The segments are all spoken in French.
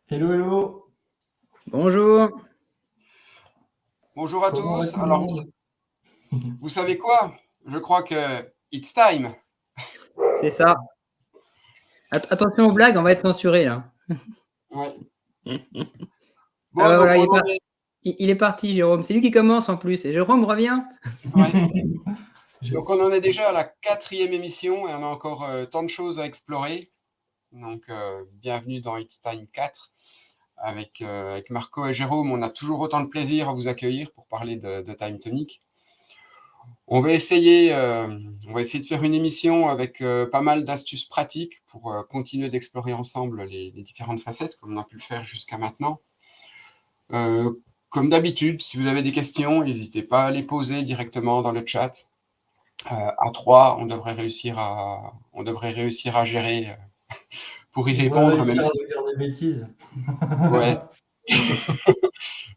Hello, hello. Bonjour. Bonjour à Comment va tous. tout le Alors, monde? vous savez quoi? Je crois que it's time. C'est ça. Attention aux blagues, on va être censuré là. Ouais. Ah Bon, bah donc voilà, on en est. il est parti, Jérôme. C'est lui qui commence en plus. Et Jérôme revient. Ouais. Donc on en est déjà à la 4e émission et on a encore tant de choses à explorer. Donc bienvenue dans It's Time 4 avec Marco et Jérôme. On a toujours autant de plaisir à vous accueillir pour parler de Time Tonic. On va essayer de faire une émission avec pas mal d'astuces pratiques pour continuer d'explorer ensemble les différentes facettes comme on a pu le faire jusqu'à maintenant. Comme d'habitude, si vous avez des questions, n'hésitez pas à les poser directement dans le chat. À 3, on devrait réussir à gérer pour y On va répondre, réussir à faire des bêtises. Ouais.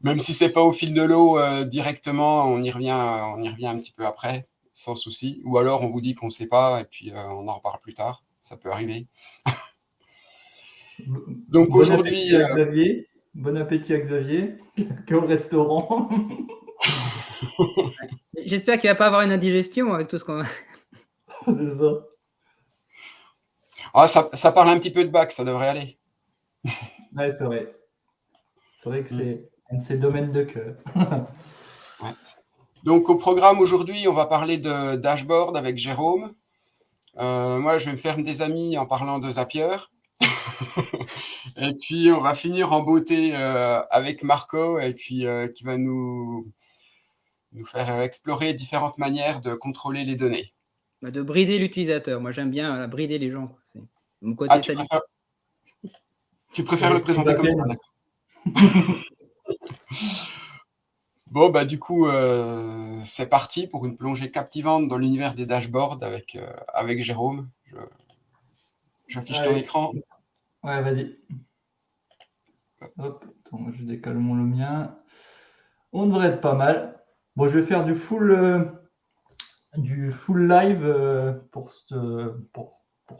Même si c'est pas au fil de l'eau directement, on y revient un petit peu après, sans souci. Ou alors on vous dit qu'on sait pas et puis on en reparle plus tard. Ça peut arriver. Donc Bon aujourd'hui, appétit à Xavier. Bon appétit à Xavier, qui est au restaurant. J'espère qu'il va pas avoir une indigestion avec tout ce qu'on. C'est ça. ça parle un petit peu de bac, ça devrait aller. Ouais, c'est vrai. C'est vrai que c'est un de ses domaines de cœur. Ouais. Donc au programme aujourd'hui, on va parler de dashboard avec Jérôme. Moi, je vais me faire des amis en parlant de Zapier. Et puis on va finir en beauté avec Marco et puis qui va nous faire explorer différentes manières de contrôler les données. De brider l'utilisateur. Moi, j'aime bien brider les gens. C'est mon côté sadique. Tu préfères le présenter comme ça, d'accord. Bon, bah, du coup, c'est parti pour une plongée captivante dans l'univers des dashboards avec Jérôme. J'affiche ton Allez. écran. Ouais, vas-y. Hop, attends, je décale le mien. On devrait être pas mal. Bon, je vais faire du full live pour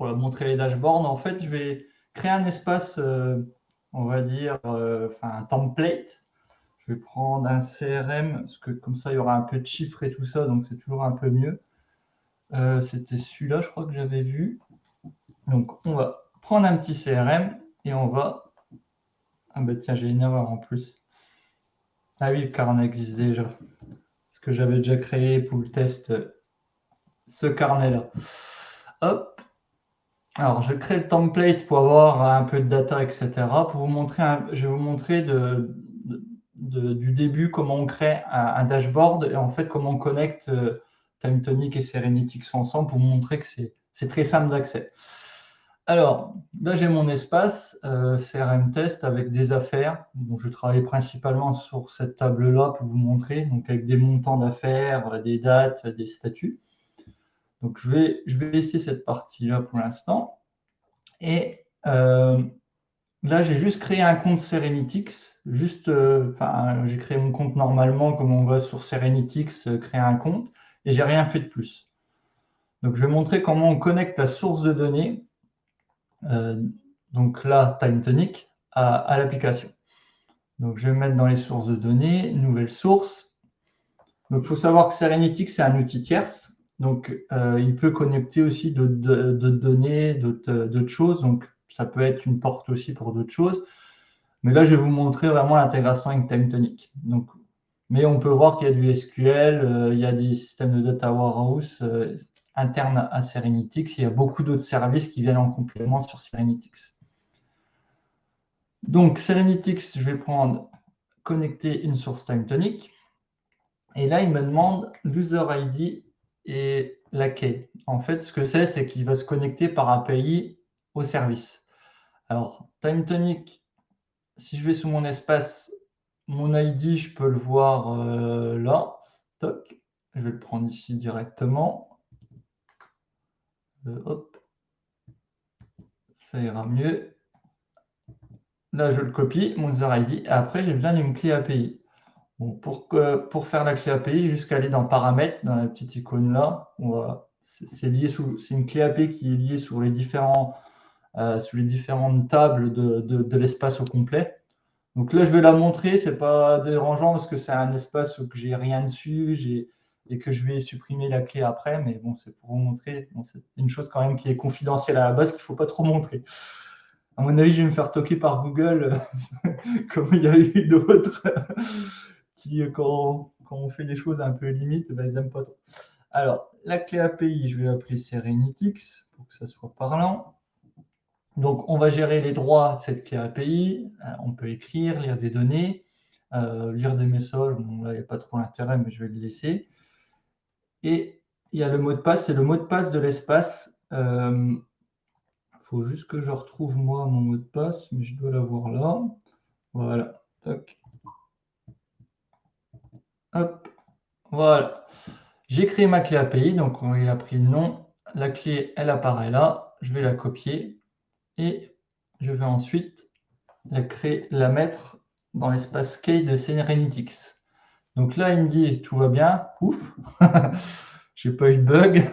montrer les dashboards. En fait, je vais créer un espace, on va dire, un template. Je vais prendre un CRM, parce que comme ça, il y aura un peu de chiffres et tout ça, donc c'est toujours un peu mieux. C'était celui-là, je crois que j'avais vu. Donc, on va prendre un petit CRM et on va... Ah bah tiens, j'ai une erreur en plus. Ah oui, le carnet existe déjà. Parce que j'avais déjà créé pour le test ce carnet-là. Hop. Alors, je crée le template pour avoir un peu de data, etc. Pour vous montrer, je vais vous montrer du début comment on crée un dashboard et en fait comment on connecte TimeTonic et Serenitics ensemble pour vous montrer que c'est très simple d'accès. Alors, là, j'ai mon espace CRM test avec des affaires. Donc, je travaille principalement sur cette table-là pour vous montrer, donc avec des montants d'affaires, des dates, des statuts. Donc, je vais laisser cette partie-là pour l'instant. Et là, j'ai juste créé un compte Serenitics. J'ai créé mon compte normalement, comme on va sur Serenitics, créer un compte, et j'ai rien fait de plus. Donc, je vais montrer comment on connecte la source de données. Donc là, TimeTonic à l'application. Donc je vais me mettre dans les sources de données, nouvelle source. Donc il faut savoir que Serenitics, c'est un outil tierce. Donc il peut connecter aussi d'autres données, d'autres choses. Donc ça peut être une porte aussi pour d'autres choses. Mais là, je vais vous montrer vraiment l'intégration avec TimeTonic. Donc, mais on peut voir qu'il y a du SQL, il y a des systèmes de data warehouse internes à Serenitics. Il y a beaucoup d'autres services qui viennent en complément sur Serenitics. Donc, Serenitics, je vais prendre connecter une source TimeTonic. Et là, il me demande l'user ID et la key. En fait, ce que c'est qu'il va se connecter par API au service. Alors, TimeTonic, si je vais sous mon espace, mon ID, je peux le voir là. Toc. Je vais le prendre ici directement. Hop. Ça ira mieux. Là, je le copie, mon user ID. Et après, j'ai besoin d'une clé API. Bon, pour faire la clé API, jusqu'à aller dans Paramètres, dans la petite icône là, c'est une clé API qui est liée sur les différentes tables de l'espace au complet. Donc là, je vais la montrer, c'est pas dérangeant parce que c'est un espace où j'ai rien dessus et que je vais supprimer la clé après, mais bon, c'est pour vous montrer. Bon, c'est une chose quand même qui est confidentielle à la base qu'il ne faut pas trop montrer. À mon avis, je vais me faire toquer par Google, comme il y a eu d'autres qui, quand on fait des choses un peu limites, ben, ils n'aiment pas trop. Alors, la clé API, je vais l'appeler Serenitics pour que ça soit parlant. Donc, on va gérer les droits de cette clé API. On peut écrire, lire des données, lire des messages. Bon, là, il n'y a pas trop d'intérêt, mais je vais le laisser. Et il y a le mot de passe, c'est le mot de passe de l'espace. Il faut juste que je retrouve, moi, mon mot de passe, mais je dois l'avoir là. Voilà. Toc. Hop. Voilà. J'ai créé ma clé API, donc il a pris le nom. La clé, elle apparaît là. Je vais la copier et je vais ensuite la mettre dans l'espace key de Serenitics. Donc là, il me dit tout va bien. Ouf, j'ai pas eu de bug.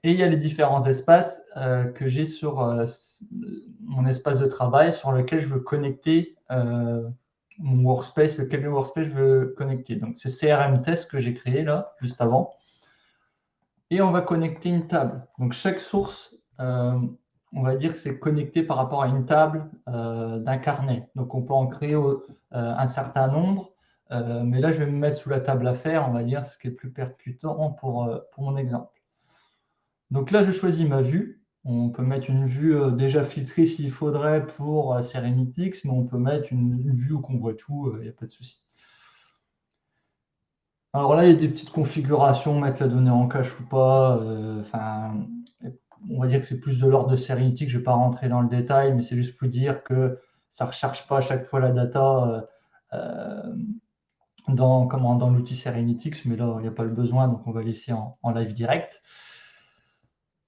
Et il y a les différents espaces que j'ai sur mon espace de travail sur lequel je veux connecter mon workspace, lequel workspace je veux connecter. Donc c'est CRM test que j'ai créé là, juste avant. Et on va connecter une table. Donc chaque source, on va dire, c'est connecté par rapport à une table d'un carnet. Donc on peut en créer un certain nombre. Mais là, je vais me mettre sous la table affaires, on va dire, ce qui est le plus percutant pour mon exemple. Donc là, je choisis ma vue. On peut mettre une vue déjà filtrée s'il faudrait pour Serenitics, mais on peut mettre une vue où on voit tout, il n'y a pas de souci. Alors là, il y a des petites configurations, mettre la donnée en cache ou pas. On va dire que c'est plus de l'ordre de Serenitics. Je ne vais pas rentrer dans le détail, mais c'est juste pour dire que ça ne recharge pas à chaque fois la data dans l'outil Serenitics, mais là, il n'y a pas le besoin, donc on va laisser en live direct.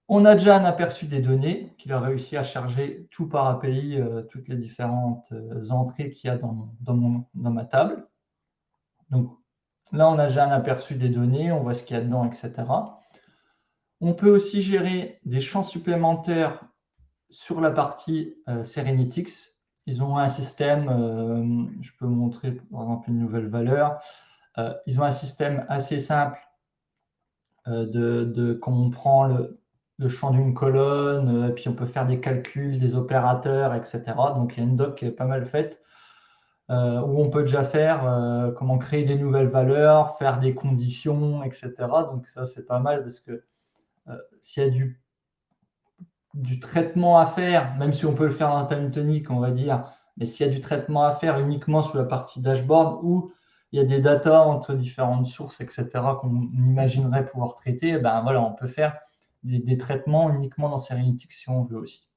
On a déjà un aperçu des données, qu'il a réussi à charger tout par API, toutes les différentes entrées qu'il y a dans ma table. Donc là, on a déjà un aperçu des données, on voit ce qu'il y a dedans, etc. On peut aussi gérer des champs supplémentaires sur la partie Serenitics. Ils ont un système, je peux montrer par exemple une nouvelle valeur. Ils ont un système assez simple quand on prend le champ d'une colonne, et puis on peut faire des calculs, des opérateurs, etc. Donc il y a une doc qui est pas mal faite, où on peut déjà faire comment créer des nouvelles valeurs, faire des conditions, etc. Donc ça, c'est pas mal parce que s'il y a du traitement à faire, même si on peut le faire en time tonic, on va dire, mais s'il y a du traitement à faire uniquement sur la partie dashboard où il y a des datas entre différentes sources, etc., qu'on imaginerait pouvoir traiter, ben voilà, on peut faire des traitements uniquement dans Serenitics si on veut aussi.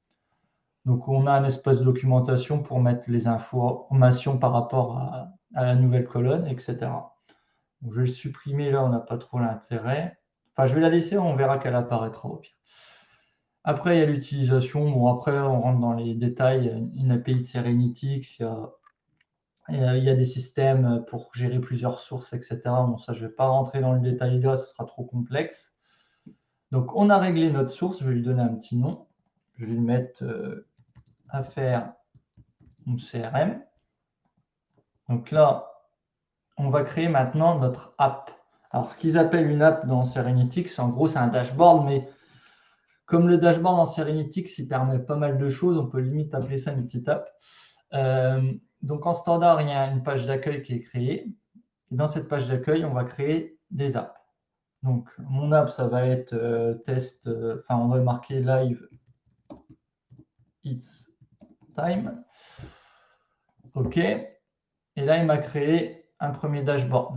Donc, on a un espace documentation pour mettre les informations par rapport à la nouvelle colonne, etc. Donc, je vais le supprimer là, on n'a pas trop l'intérêt. Enfin, je vais la laisser, on verra qu'elle apparaîtra au pire. Après, il y a l'utilisation. Bon, après, on rentre dans les détails. Une API de Serenitics, il y a des systèmes pour gérer plusieurs sources, etc. Bon, ça, je ne vais pas rentrer dans le détail là, ce sera trop complexe. Donc, on a réglé notre source. Je vais lui donner un petit nom. Je vais lui mettre affaire CRM. Donc là, on va créer maintenant notre app. Alors, ce qu'ils appellent une app dans Serenitics, en gros, c'est un dashboard, mais comme le dashboard en Serenitics, il permet pas mal de choses, on peut limite appeler ça une petite app. Donc, en standard, il y a une page d'accueil qui est créée. Et dans cette page d'accueil, on va créer des apps. Donc, mon app, ça va être test, on va marquer live it's time. OK. Et là, il m'a créé un premier dashboard.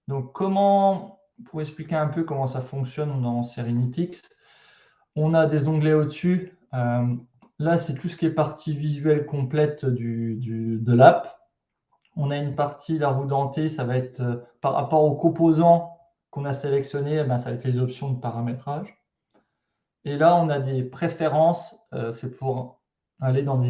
Donc, pour expliquer un peu comment ça fonctionne dans Serenitics, on a des onglets au-dessus. Là, c'est tout ce qui est partie visuelle complète de l'app. On a une partie, la roue dentée, ça va être par rapport aux composants qu'on a sélectionnés, ça va être les options de paramétrage. Et là, on a des préférences, c'est pour aller dans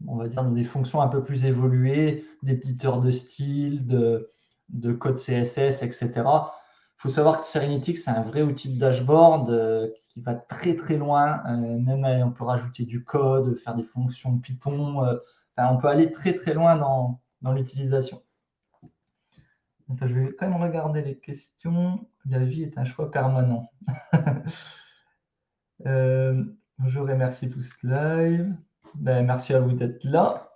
on va dire, dans des fonctions un peu plus évoluées, d'éditeurs de style, de code CSS, etc. Il faut savoir que Serenitics, c'est un vrai outil de dashboard qui va très très loin. Même on peut rajouter du code, faire des fonctions Python. On peut aller très très loin dans l'utilisation. Je vais quand même regarder les questions. La vie est un choix permanent. Bonjour et merci tous live. Merci à vous d'être là.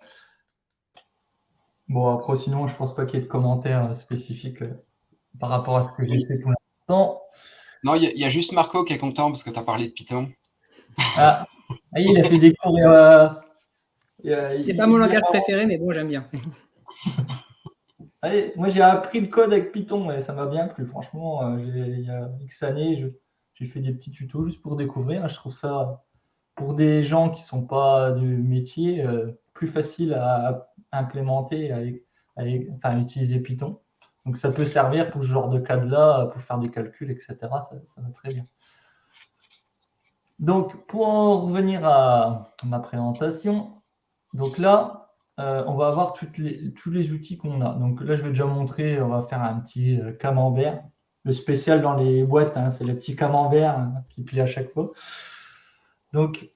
Bon, après, sinon, je ne pense pas qu'il y ait de commentaires spécifiques par rapport à ce que j'ai fait pour l'instant. Non, il y a juste Marco qui est content parce que tu as parlé de Python. Ah, il a fait des cours. C'est pas mon langage préféré, mais bon, j'aime bien. Allez, moi, j'ai appris le code avec Python et ça m'a bien plu. Franchement, il y a X années, j'ai fait des petits tutos juste pour découvrir. Je trouve ça, pour des gens qui ne sont pas du métier, plus facile à implémenter, utiliser Python. Donc, ça peut servir pour ce genre de cas-là, pour faire des calculs, etc. Ça va très bien. Donc, pour en revenir à ma présentation, donc là, on va avoir tous les outils qu'on a. Donc là, je vais déjà montrer, on va faire un petit camembert. Le spécial dans les boîtes, c'est le petit camembert qui plie à chaque fois. Donc,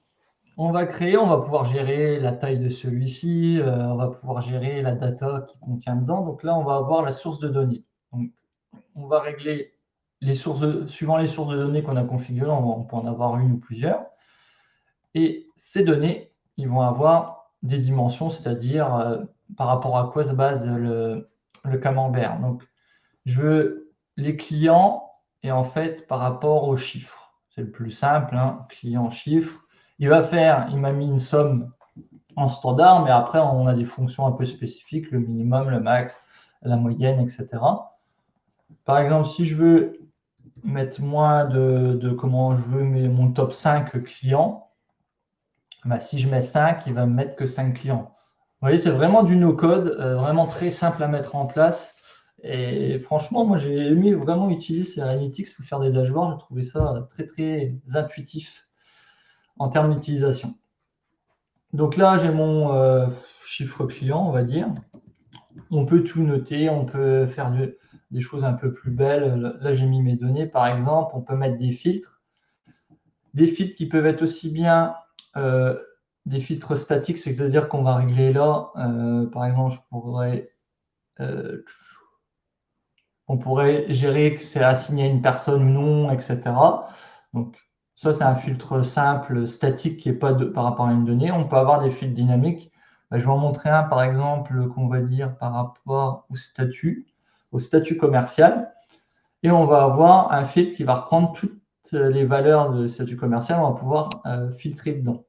on va pouvoir gérer la taille de celui-ci, on va pouvoir gérer la data qui contient dedans. Donc là, on va avoir la source de données. Donc, on va régler suivant les sources de données qu'on a configurées, on peut en avoir une ou plusieurs. Et ces données, ils vont avoir des dimensions, c'est-à-dire par rapport à quoi se base le camembert. Donc, je veux les clients et en fait par rapport aux chiffres. C'est le plus simple, client chiffre. Il m'a mis une somme en standard, mais après on a des fonctions un peu spécifiques, le minimum, le max, la moyenne, etc. Par exemple, si je veux mettre moins de comment je veux mon top 5 clients, si je mets 5, il va me mettre que 5 clients. Vous voyez, c'est vraiment du no-code, vraiment très simple à mettre en place Et franchement, moi, j'ai aimé vraiment utiliser Serenity pour faire des dashboards. J'ai trouvé ça très, très intuitif en termes d'utilisation. Donc là, j'ai mon chiffre client, on va dire. On peut tout noter, on peut faire des choses un peu plus belles. Là, j'ai mis mes données, par exemple. On peut mettre des filtres. Des filtres qui peuvent être aussi bien des filtres statiques, c'est-à-dire qu'on va régler là. Par exemple, on pourrait gérer que c'est assigné à une personne ou non, etc. Donc, ça, c'est un filtre simple, statique, qui n'est pas par rapport à une donnée. On peut avoir des filtres dynamiques. Je vais en montrer un, par exemple, qu'on va dire par rapport au statut commercial. Et on va avoir un filtre qui va reprendre toutes les valeurs de statut commercial. On va pouvoir filtrer dedans.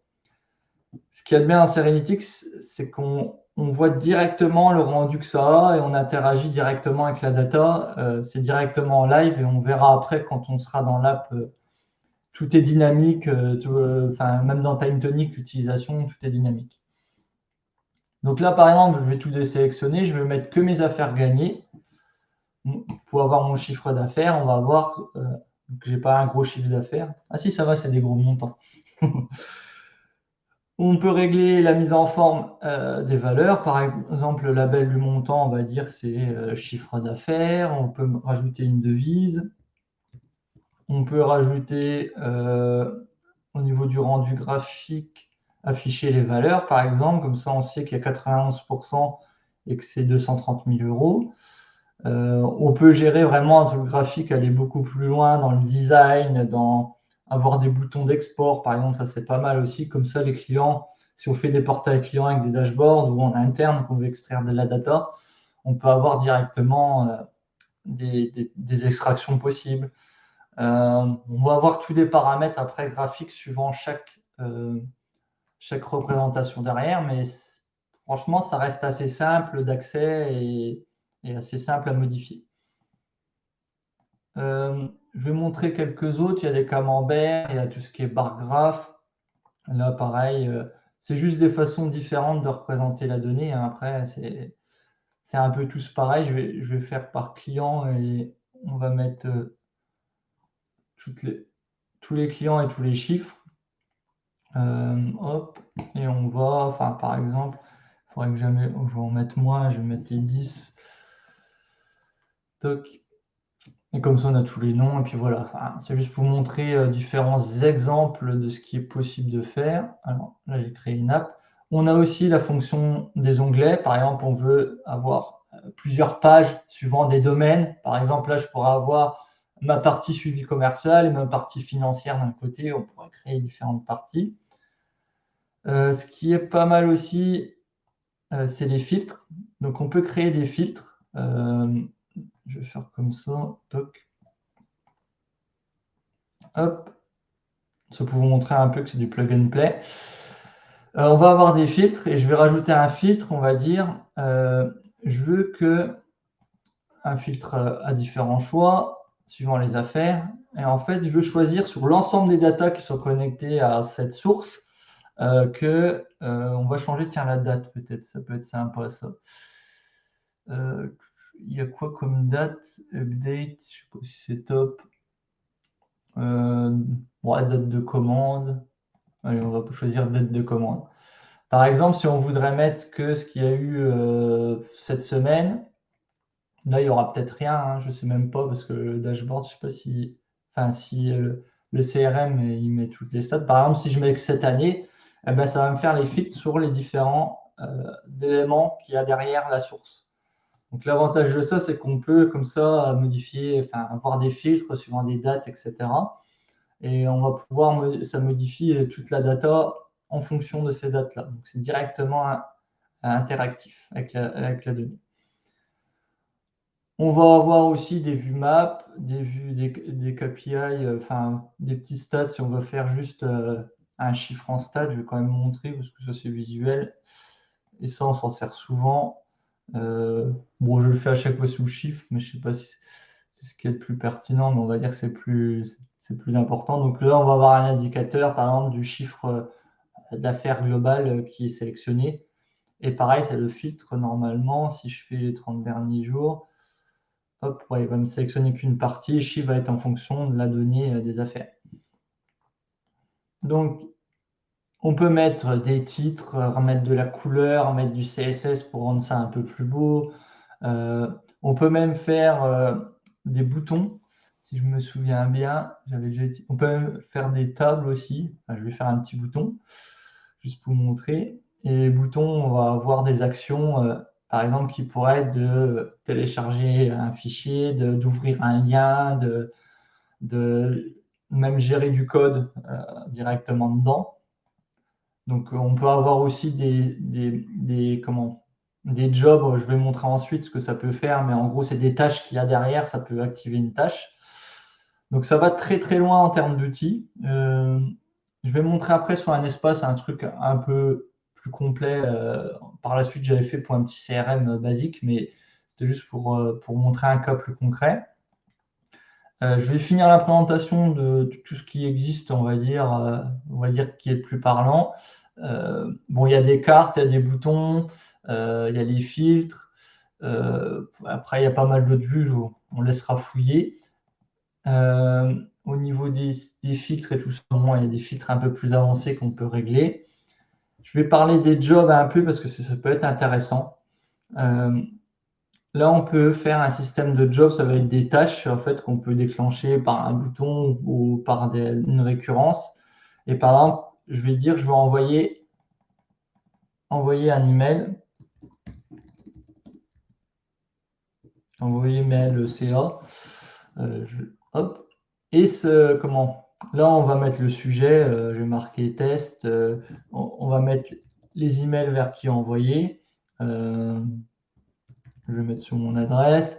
Ce qu'il y a de bien dans Serenity, c'est qu'on voit directement le rendu que ça a et on interagit directement avec la data. C'est directement en live et on verra après quand on sera dans l'app. Tout est dynamique, même dans TimeTonic, l'utilisation, tout est dynamique. Donc là, par exemple, je vais tout désélectionner, je vais mettre que mes affaires gagnées. Pour avoir mon chiffre d'affaires, on va voir que j'ai pas un gros chiffre d'affaires. Ah si, ça va, c'est des gros montants. On peut régler la mise en forme des valeurs. Par exemple, le label du montant, on va dire, c'est chiffre d'affaires. On peut rajouter une devise. On peut rajouter, au niveau du rendu graphique, afficher les valeurs, par exemple. Comme ça, on sait qu'il y a 91% et que c'est 230 000 euros. On peut gérer vraiment sur le graphique, aller beaucoup plus loin dans le design, dans avoir des boutons d'export, par exemple, ça c'est pas mal aussi. Comme ça, les clients, si on fait des portails clients avec des dashboards ou en interne, qu'on veut extraire de la data, on peut avoir directement des extractions possibles. On va avoir tous des paramètres après graphiques suivant chaque représentation derrière, mais franchement, ça reste assez simple d'accès et assez simple à modifier. Je vais montrer quelques autres. Il y a des camemberts, il y a tout ce qui est bar graph. Là, pareil, c'est juste des façons différentes de représenter la donnée. Après, c'est un peu tous pareil. Je vais faire par client et on va mettre tous les clients et tous les chiffres. Hop, et on va, par exemple, il faudrait que je vais en mettre moins, je vais mettre les 10. Toc. Et comme ça, on a tous les noms. Et puis voilà, c'est juste pour vous montrer différents exemples de ce qui est possible de faire. Alors là, j'ai créé une app. On a aussi la fonction des onglets. Par exemple, on veut avoir plusieurs pages suivant des domaines. Par exemple, là, je pourrais avoir ma partie suivi commercial et ma partie financière d'un côté. On pourrait créer différentes parties. Ce qui est pas mal aussi, c'est les filtres. Donc, on peut créer des filtres. Je vais faire comme ça. Toc. Hop. Ça pour vous montrer un peu que c'est du plug and play. On va avoir des filtres et je vais rajouter un filtre. On va dire, je veux que un filtre à différents choix suivant les affaires. Et en fait, je veux choisir sur l'ensemble des datas qui sont connectées à cette source que on va changer, tiens, la date peut-être. Ça peut être sympa ça. Il y a quoi comme date? Update, je sais pas si c'est top. Date de commande. Allez, on va choisir date de commande. Par exemple, si on voudrait mettre que ce qu'il y a eu cette semaine, là, il n'y aura peut-être rien. Hein, je ne sais même pas parce que le dashboard, je ne sais pas si le CRM il met toutes les stats. Par exemple, si je mets que cette année, eh ben, ça va me faire les filtres sur les différents éléments qu'il y a derrière la source. Donc, l'avantage de ça, c'est qu'on peut comme ça modifier, avoir des filtres suivant des dates, etc. Et on va pouvoir, ça modifie toute la data en fonction de ces dates-là. Donc, c'est directement interactif avec la donnée. On va avoir aussi des vues map, des KPI, des petits stats. Si on veut faire juste un chiffre en stats, je vais quand même montrer parce que ça c'est visuel. Et ça, on s'en sert souvent. Bon, je le fais à chaque fois sous chiffre, mais je ne sais pas si c'est ce qui est le plus pertinent, mais on va dire que c'est plus important. Donc là, on va avoir un indicateur, par exemple, du chiffre d'affaires global qui est sélectionné. Et pareil, c'est le filtre normalement. Si je fais les 30 derniers jours, hop, ouais, il va me sélectionner qu'une partie. Chiffre va être en fonction de la donnée des affaires. Donc, on peut mettre des titres, remettre de la couleur, mettre du CSS pour rendre ça un peu plus beau. On peut même faire des boutons, si je me souviens bien. On peut même faire des tables aussi. Enfin, je vais faire un petit bouton, juste pour vous montrer. Et les boutons, on va avoir des actions, par exemple, qui pourraient être de télécharger un fichier, d'ouvrir un lien, de même gérer du code directement dedans. Donc, on peut avoir aussi des jobs. Je vais montrer ensuite ce que ça peut faire, mais en gros, c'est des tâches qu'il y a derrière. Ça peut activer une tâche. Donc, ça va très, très loin en termes d'outils. Je vais montrer après sur un espace un truc un peu plus complet. Par la suite, j'avais fait pour un petit CRM basique, mais c'était juste pour montrer un cas plus concret. Je vais finir la présentation de tout ce qui existe, on va dire qui est le plus parlant. Bon, il y a des cartes, il y a des boutons, il y a des filtres. Après, il y a pas mal d'autres vues, on laissera fouiller. Au niveau des filtres et tout ça, il y a des filtres un peu plus avancés qu'on peut régler. Je vais parler des jobs un peu parce que ça peut être intéressant. Là, on peut faire un système de jobs, ça va être des tâches en fait qu'on peut déclencher par un bouton ou par une récurrence. Et par exemple, je vais dire, je vais envoyer un email, envoyer mail CA. Hop. Et là, on va mettre le sujet. Je vais marquer test. On va mettre les emails vers qui envoyer. Je vais mettre sur mon adresse.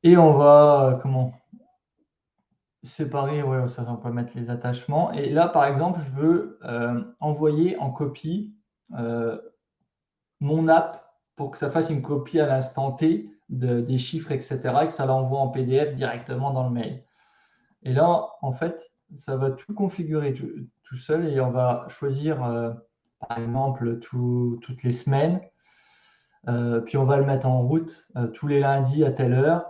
Et on va séparer, ouais, ça, on peut mettre les attachements. Et là, par exemple, je veux envoyer en copie mon app pour que ça fasse une copie à l'instant T des chiffres, etc., et que ça l'envoie en PDF directement dans le mail. Et là, en fait, ça va tout configurer tout seul et on va choisir, par exemple, toutes les semaines. Puis on va le mettre en route tous les lundis à telle heure,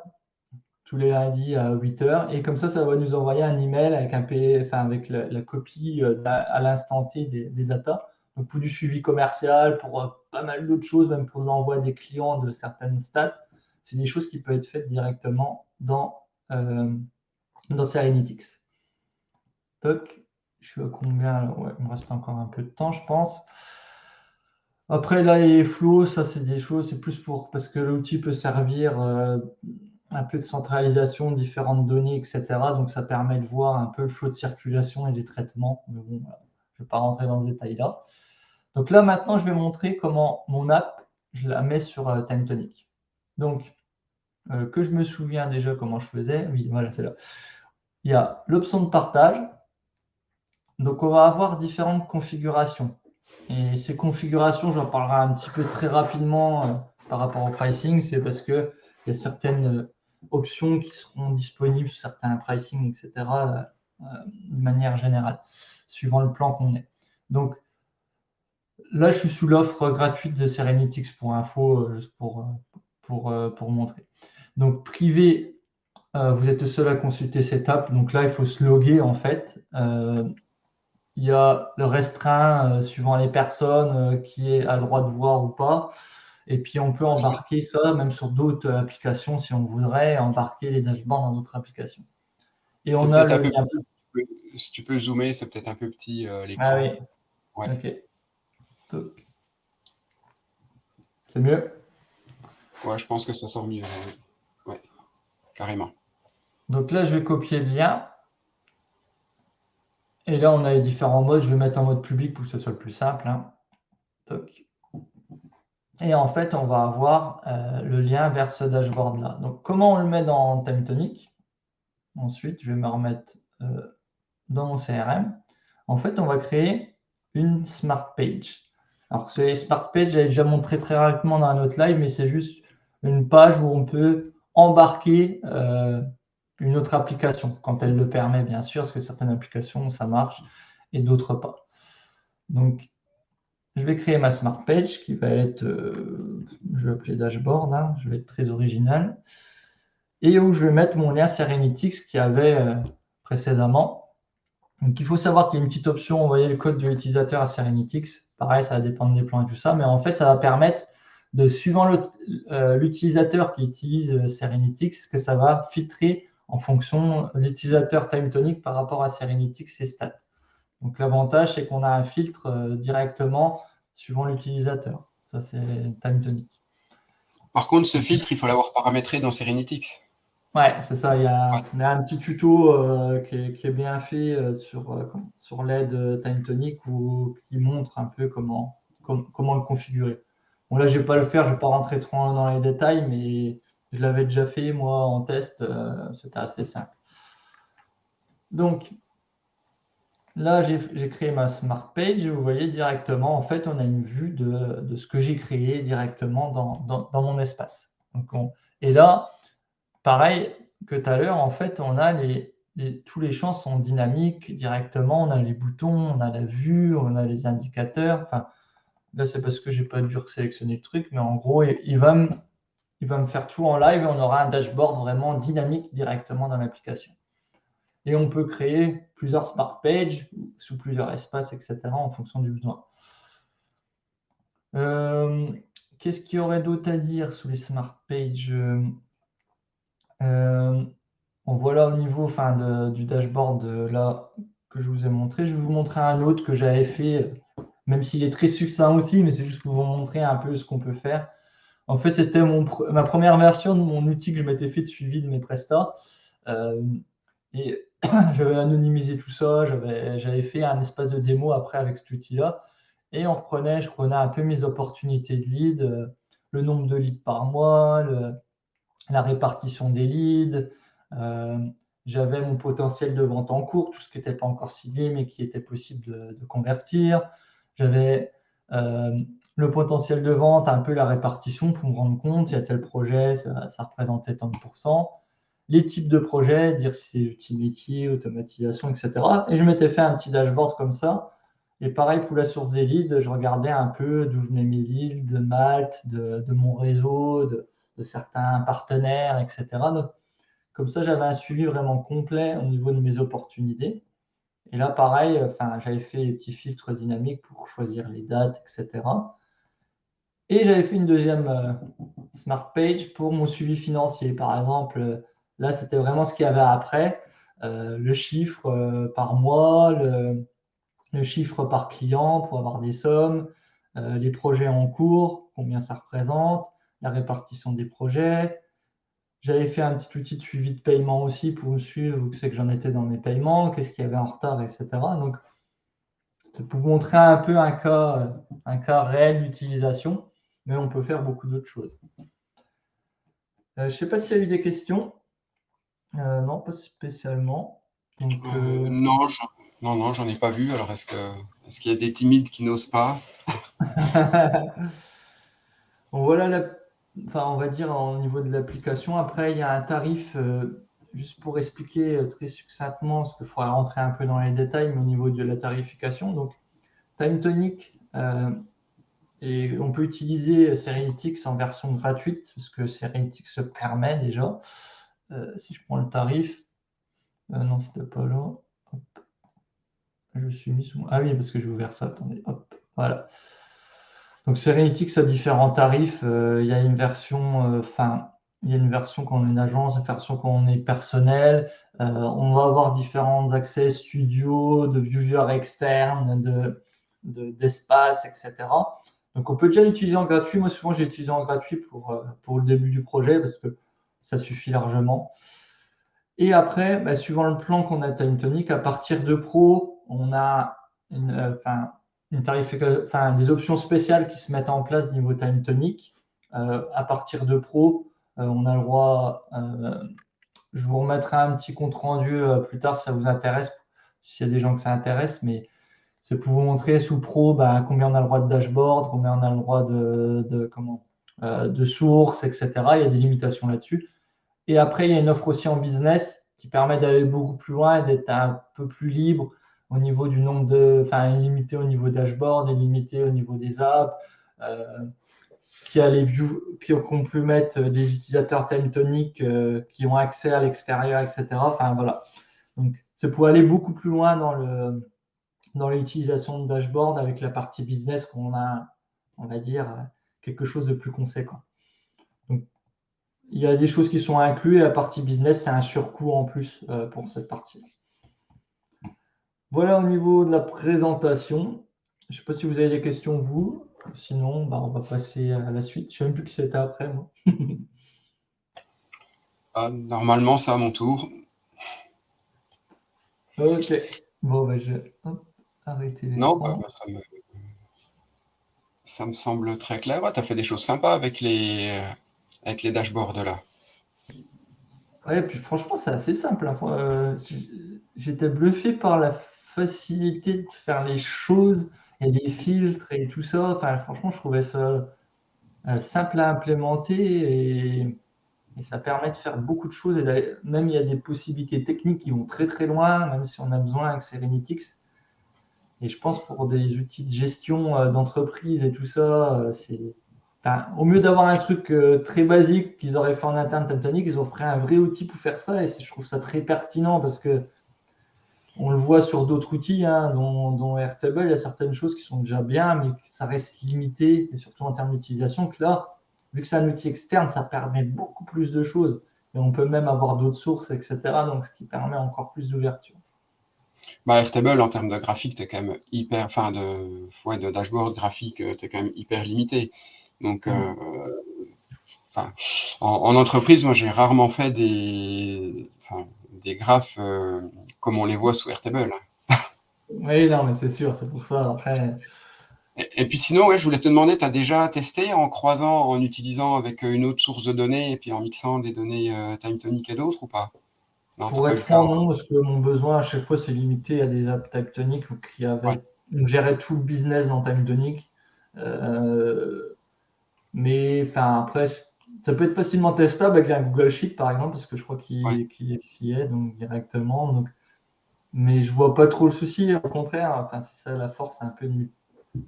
tous les lundis à 8 heures. Et comme ça va nous envoyer un email avec avec la copie à l'instant T des datas. Donc pour du suivi commercial, pour pas mal d'autres choses, même pour l'envoi des clients de certaines stats, c'est des choses qui peuvent être faites directement dans Serenitics. Toc, je suis à combien là? Ouais, il me reste encore un peu de temps, je pense. Après, là, les flows, ça, c'est des choses, c'est plus parce que l'outil peut servir un peu de centralisation, différentes données, etc. Donc, ça permet de voir un peu le flot de circulation et des traitements. Mais bon, voilà, je ne vais pas rentrer dans ce détail-là. Donc là, maintenant, je vais montrer comment mon app, je la mets sur TimeTonic. Donc, que je me souviens déjà comment je faisais. Oui, voilà, c'est là. Il y a l'option de partage. Donc, on va avoir différentes configurations. Et ces configurations, j'en parlerai un petit peu très rapidement par rapport au pricing. C'est parce qu'il y a certaines options qui seront disponibles sur certains pricing, etc. De manière générale, suivant le plan qu'on est. Donc, là, je suis sous l'offre gratuite de Serenitics pour info, juste pour montrer. Donc, privé, vous êtes le seul à consulter cette app. Donc là, il faut se loguer en fait. Il y a le restreint suivant les personnes qui a le droit de voir ou pas. Et puis, on peut embarquer ça même sur d'autres applications si on voudrait, embarquer les dashboards dans d'autres applications. Et on a le lien. Si tu peux zoomer, c'est peut-être un peu petit l'écran. Ah oui. Ouais. Ok. C'est mieux? Ouais, je pense que ça sort mieux. Ouais, carrément. Donc là, je vais copier le lien. Et là, on a les différents modes. Je vais mettre en mode public pour que ce soit le plus simple. Hein. Toc. Et en fait, on va avoir le lien vers ce dashboard-là. Donc, comment on le met dans TimeTonic? Ensuite, je vais me remettre dans mon CRM. En fait, on va créer une Smart Page. Alors, ces Smart Page, j'avais déjà montré très rapidement dans un autre live, mais c'est juste une page où on peut embarquer une autre application, quand elle le permet, bien sûr, parce que certaines applications, ça marche, et d'autres pas. Donc, je vais créer ma Smart Page qui va être, je vais appeler dashboard, hein, je vais être très original. et où je vais mettre mon lien Serenitix qu'il y avait précédemment. Donc, il faut savoir qu'il y a une petite option, envoyer le code de l'utilisateur à Serenitix. Pareil, ça va dépendre des plans et tout ça, mais en fait, ça va permettre de, suivant l'utilisateur qui utilise Serenitix, que ça va filtrer en fonction de l'utilisateur TimeTonic par rapport à Serenitix et stats. Donc, l'avantage, c'est qu'on a un filtre directement suivant l'utilisateur. Ça, c'est TimeTonic. Par contre, ce filtre, il faut l'avoir paramétré dans Serenitix. Ouais, c'est ça. Il y a un petit tuto qui est bien fait sur l'aide TimeTonic qui montre un peu comment le configurer. Bon, là, je ne vais pas le faire, je ne vais pas rentrer trop dans les détails, mais je l'avais déjà fait, moi, en test. C'était assez simple. Donc, là, j'ai créé ma Smart Page et vous voyez directement, en fait, on a une vue de ce que j'ai créé directement dans mon espace. Donc, et là, pareil que tout à l'heure, en fait, on a tous les champs sont dynamiques directement. On a les boutons, on a la vue, on a les indicateurs. Enfin, là, c'est parce que j'ai pas dû sélectionner le truc, mais en gros, il va me faire tout en live et on aura un dashboard vraiment dynamique directement dans l'application. Et on peut créer plusieurs smart pages sous plusieurs espaces, etc. en fonction du besoin. Qu'est-ce qu'il y aurait d'autre à dire sous les smart pages? Voilà au niveau du dashboard là que je vous ai montré. Je vais vous montrer un autre que j'avais fait, même s'il est très succinct aussi, mais c'est juste pour vous montrer un peu ce qu'on peut faire. En fait, c'était ma première version de mon outil que je m'étais fait de suivi de mes prestats. Et j'avais anonymisé tout ça, j'avais fait un espace de démo après avec cet outil-là. Et je prenais un peu mes opportunités de leads, le nombre de leads par mois, la répartition des leads. J'avais mon potentiel de vente en cours, tout ce qui n'était pas encore ciblé, mais qui était possible de convertir. J'avais le potentiel de vente, un peu la répartition pour me rendre compte, il y a tel projet, ça représentait tant de pourcents. Les types de projets, dire si c'est outil métier, automatisation, etc. Et je m'étais fait un petit dashboard comme ça. Et pareil pour la source des leads, je regardais un peu d'où venaient mes leads, de Malte, de mon réseau, de certains partenaires, etc. Donc, comme ça, j'avais un suivi vraiment complet au niveau de mes opportunités. Et là, pareil, j'avais fait les petits filtres dynamiques pour choisir les dates, etc. Et j'avais fait une deuxième Smart Page pour mon suivi financier. Par exemple, là, c'était vraiment ce qu'il y avait après. Le chiffre par mois, le chiffre par client pour avoir des sommes, les projets en cours, combien ça représente, la répartition des projets. J'avais fait un petit outil de suivi de paiement aussi pour me suivre où c'est que j'en étais dans mes paiements, qu'est-ce qu'il y avait en retard, etc. Donc, c'est pour vous montrer un peu un cas réel d'utilisation, mais on peut faire beaucoup d'autres choses. Je ne sais pas s'il y a eu des questions. Non, pas spécialement. Donc, Non, j'en ai pas vu. Alors, est-ce qu'il y a des timides qui n'osent pas? Bon, voilà, on va dire au niveau de l'application. Après, il y a un tarif, juste pour expliquer très succinctement, parce qu'il faudra rentrer un peu dans les détails, mais au niveau de la tarification. Donc, TimeTonic, et on peut utiliser Serenitix en version gratuite, parce que Serenitix se permet déjà. Si je prends le tarif, non, c'était pas là. Hop. Je suis mis sous. Ah oui, parce que j'ai ouvert ça. Attendez, hop, voilà. Donc Serenitix a différents tarifs. Il y a une version, il y a une version quand on est une agence, une version quand on est personnel. On va avoir différents accès studio, de viewers externes, d'espace, etc. Donc on peut déjà l'utiliser en gratuit. Moi, souvent, j'ai utilisé en gratuit pour le début du projet parce que ça suffit largement. Et après, suivant le plan qu'on a à TimeTonic, à partir de Pro, on a une tarification, des options spéciales qui se mettent en place niveau TimeTonic. À partir de Pro, on a le droit. Je vous remettrai un petit compte rendu plus tard si ça vous intéresse, s'il y a des gens que ça intéresse, mais c'est pour vous montrer sous Pro combien on a le droit de dashboard, combien on a le droit de sources, etc. Il y a des limitations là-dessus. Et après, il y a une offre aussi en business qui permet d'aller beaucoup plus loin et d'être un peu plus libre au niveau du nombre illimité au niveau dashboard, illimité au niveau des apps. qui a les views, qui ont pu mettre des utilisateurs TimeTonic qui ont accès à l'extérieur, etc. Enfin voilà. Donc c'est pour aller beaucoup plus loin dans l'utilisation de dashboard avec la partie business qu'on a, on va dire, quelque chose de plus conséquent. Donc, il y a des choses qui sont incluses et la partie business, c'est un surcoût en plus pour cette partie. Voilà au niveau de la présentation. Je ne sais pas si vous avez des questions, vous. Sinon, on va passer à la suite. Je ne sais même plus qui c'était après, moi. Normalement, c'est à mon tour. Ok. Bon, je vais arrêter Non, l'écran. ça me semble très clair. Ouais, tu as fait des choses sympas avec les dashboards là. Ouais, puis franchement, c'est assez simple. J'étais bluffé par la facilité de faire les choses et les filtres et tout ça. Enfin, franchement, je trouvais ça simple à implémenter et ça permet de faire beaucoup de choses. Et même, il y a des possibilités techniques qui vont très très loin, même si on a besoin avec Serenitix. Et je pense pour des outils de gestion d'entreprise et tout ça, enfin, au mieux d'avoir un truc très basique qu'ils auraient fait en interne TimeTonic, ils ont pris un vrai outil pour faire ça. Et je trouve ça très pertinent parce que on le voit sur d'autres outils, hein, dont Airtable, il y a certaines choses qui sont déjà bien, mais ça reste limité, et surtout en termes d'utilisation, que là, vu que c'est un outil externe, ça permet beaucoup plus de choses. Et on peut même avoir d'autres sources, etc. Donc, ce qui permet encore plus d'ouverture. Airtable, en termes de graphique, tu es quand même hyper, de dashboard graphique, tu es quand même hyper limité. Donc, en entreprise, moi, j'ai rarement fait des graphes comme on les voit sous Airtable. Oui, non, mais c'est sûr, c'est pour ça. Après, Et puis sinon, ouais, je voulais te demander, tu as déjà testé en croisant, en utilisant avec une autre source de données et puis en mixant des données TimeTonic et d'autres ou pas? Non, t'as pour pas eu être le cas franc, non, encore. parce que mon besoin à chaque fois, c'est limité à des apps TimeTonic Ouais. on gérait tout le business dans TimeTonic. Mais enfin, après, ça peut être facilement testable avec un Google Sheet, par exemple, parce que je crois Ouais. qu'il s'y est donc directement. Donc, mais je vois pas trop le souci. Au contraire, enfin, c'est ça la force, c'est un peu de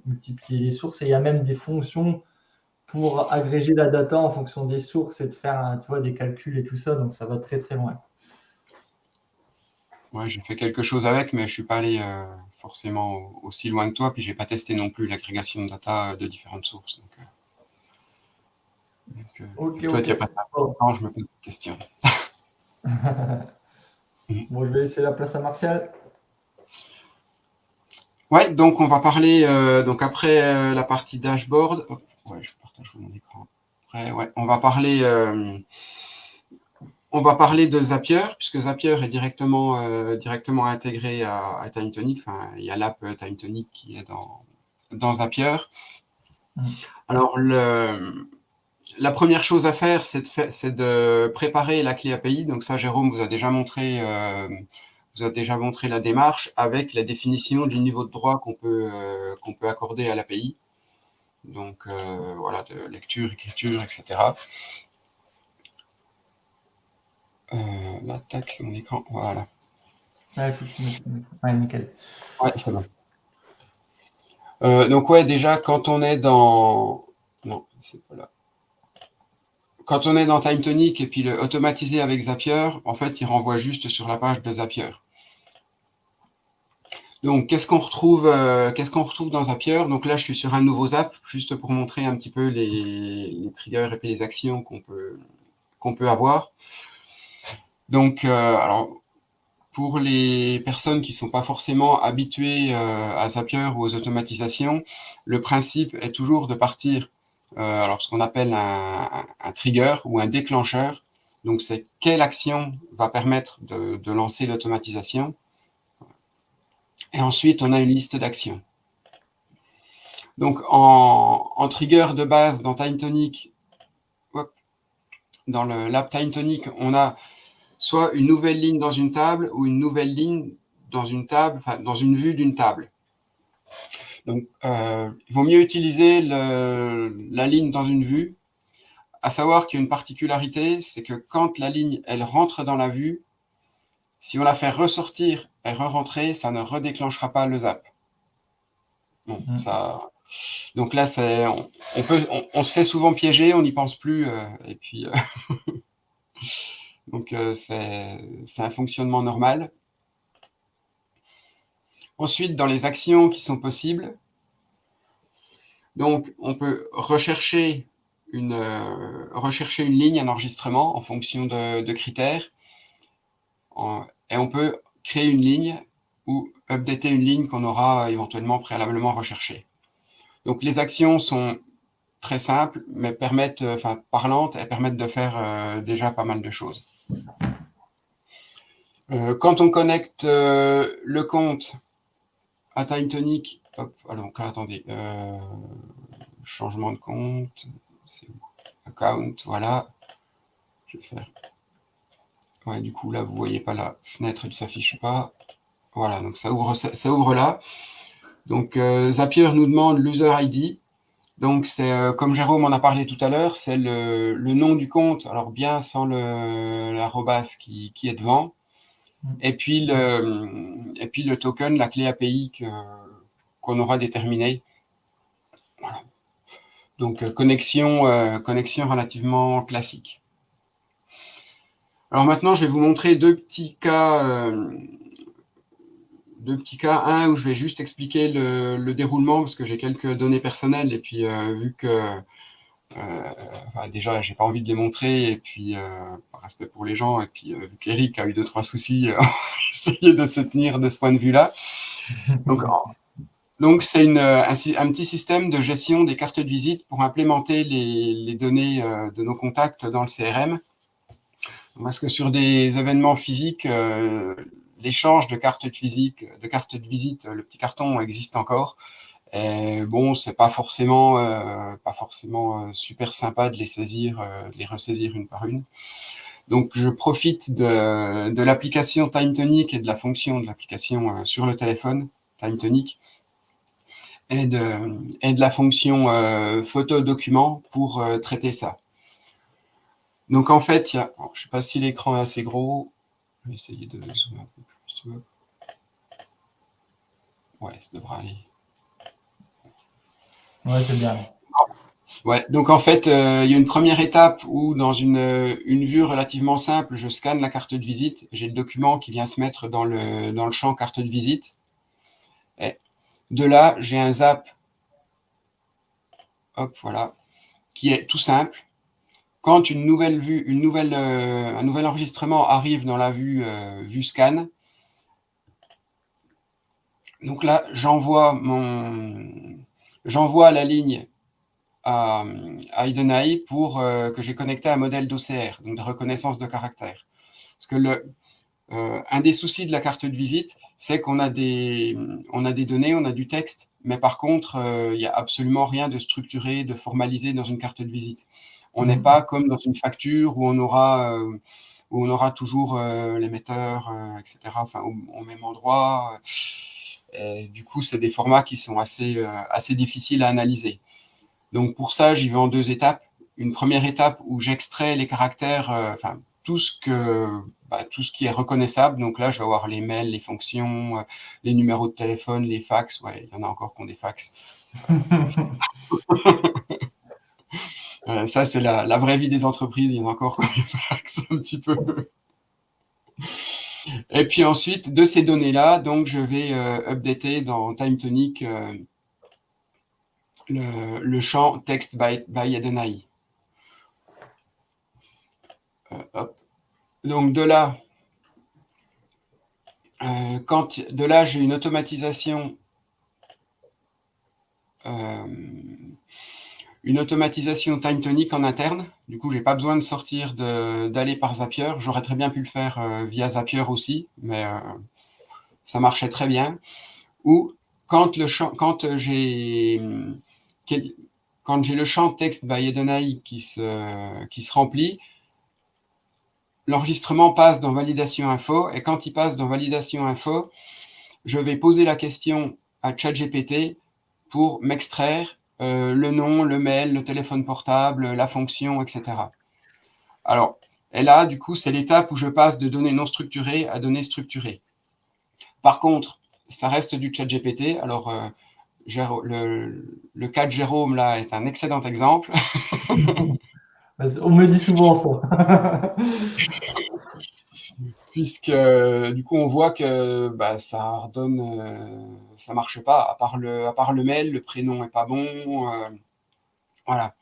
multiplier les sources. Et il y a même des fonctions pour agréger la data en fonction des sources et de faire, tu vois, des calculs et tout ça. Donc, ça va très très loin. Ouais, j'ai fait quelque chose avec, mais je suis pas allé forcément aussi loin que toi, puis j'ai pas testé non plus l'agrégation de data de différentes sources. Ok, Toi ok. qui as passé un peu de Bon. temps, je me pose des questions. Bon, je vais laisser la place à Martial. Ouais, donc on va parler, donc après la partie dashboard, hop, ouais, je partage mon écran. Après, ouais, on va parler de Zapier, puisque Zapier est directement intégré à TimeTonic. Enfin, il y a l'app TimeTonic qui est dans Zapier. Alors, la première chose à faire, c'est de préparer la clé API. Donc ça, Jérôme vous a déjà montré la démarche avec la définition du niveau de droit qu'on peut accorder à l'API. Donc voilà, de lecture, écriture, etc. Là, tac, c'est mon écran. Voilà. Il faut que tu mettes. Ouais, nickel. Ouais, c'est bon. Donc ouais, déjà, quand on est dans... Non, c'est pas là. Quand on est dans TimeTonic et puis le automatisé avec Zapier, en fait, il renvoie juste sur la page de Zapier. Donc, qu'est-ce qu'on retrouve dans Zapier? Donc là, je suis sur un nouveau Zap, juste pour montrer un petit peu les triggers et puis les actions qu'on peut avoir. Donc, alors, pour les personnes qui ne sont pas forcément habituées à Zapier ou aux automatisations, le principe est toujours de partir, alors ce qu'on appelle un trigger ou un déclencheur. Donc, c'est quelle action va permettre de lancer l'automatisation. Et ensuite, on a une liste d'actions. Donc, en trigger de base dans TimeTonic, dans l'app TimeTonic, on a soit une nouvelle ligne dans une table ou une nouvelle ligne dans une table, enfin, dans une vue d'une table. Donc, il vaut mieux utiliser la ligne dans une vue. À savoir qu'il y a une particularité, c'est que quand la ligne, elle rentre dans la vue, si on la fait ressortir et re-rentrer, ça ne redéclenchera pas le zap. Bon, ça, Donc là, on se fait souvent piéger, on n'y pense plus. Et puis, donc c'est un fonctionnement normal. Ensuite, dans les actions qui sont possibles, donc on peut rechercher une ligne, un enregistrement en fonction de critères. Et on peut créer une ligne ou updater une ligne qu'on aura éventuellement préalablement recherchée. Donc les actions sont très simples, mais parlantes, et permettent de faire déjà pas mal de choses. Quand on connecte le compte à TimeTonic, hop, alors là, attendez, changement de compte, c'est où? Account, voilà. Je vais faire. Ouais, du coup, là, vous voyez pas la fenêtre, elle ne s'affiche pas. Voilà, donc ça ouvre là. Donc, Zapier nous demande l'user ID. Donc, c'est comme Jérôme en a parlé tout à l'heure, c'est le nom du compte, alors bien sans l'arrobas qui est devant. Et puis le token, la clé API qu'on aura déterminée. Voilà. Donc, connexion relativement classique. Alors maintenant, je vais vous montrer deux petits cas. Un où je vais juste expliquer le déroulement parce que j'ai quelques données personnelles et puis vu que déjà j'ai pas envie de les montrer et puis par respect pour les gens et puis vu qu'Eric a eu 2-3 soucis, on va essayer de se tenir de ce point de vue-là. Donc c'est un petit système de gestion des cartes de visite pour implémenter les données de nos contacts dans le CRM. Parce que sur des événements physiques, l'échange de cartes de visite, le petit carton existe encore. Et bon, c'est pas forcément super sympa de les saisir, de les ressaisir une par une. Donc, je profite de l'application TimeTonic et de la fonction de l'application sur le téléphone TimeTonic et de la fonction photo document pour traiter ça. Donc, en fait, je ne sais pas si l'écran est assez gros. Je vais essayer de zoomer un peu plus. Ouais, ça devrait aller. Ouais, c'est bien. Ouais, donc en fait, il y a une première étape où, dans une vue relativement simple, je scanne la carte de visite. J'ai le document qui vient se mettre dans le champ carte de visite. Et de là, j'ai un zap. Hop, voilà. Qui est tout simple. Quand un nouvel enregistrement arrive dans la vue scan, donc là, j'envoie la ligne à Idenai pour que j'ai connecté un modèle d'OCR, donc de reconnaissance de caractère. Parce que un des soucis de la carte de visite, c'est qu'on a des données, on a du texte, mais par contre, il n'y a absolument rien de structuré, de formalisé dans une carte de visite. On n'est pas comme dans une facture où on aura toujours l'émetteur, etc., enfin, au même endroit. Et du coup, c'est des formats qui sont assez difficiles à analyser. Donc, pour ça, j'y vais en 2 étapes. Une première étape où j'extrais les caractères, tout ce qui est reconnaissable. Donc là, je vais avoir les mails, les fonctions, les numéros de téléphone, les fax. Ouais, il y en a encore qui ont des fax. Ça, c'est la vraie vie des entreprises. Il y en a encore qui ont des fax un petit peu. Et puis ensuite, de ces données-là, donc je vais updater dans TimeTonic le champ text by Idenai. Hop. Donc de là, j'ai une automatisation TimeTonic en interne. Du coup, je n'ai pas besoin de sortir d'aller par Zapier. J'aurais très bien pu le faire via Zapier aussi, mais ça marchait très bien. Ou quand j'ai le champ text by Idenai qui se remplit, l'enregistrement passe dans validation info, et quand il passe dans validation info, je vais poser la question à ChatGPT pour m'extraire le nom, le mail, le téléphone portable, la fonction, etc. Alors, et là, du coup, c'est l'étape où je passe de données non structurées à données structurées. Par contre, ça reste du ChatGPT. Alors, le cas de Jérôme, là, est un excellent exemple. On me dit souvent ça. Puisque du coup, on voit que ça redonne, ça marche pas. À part le mail, le prénom est pas bon. Voilà.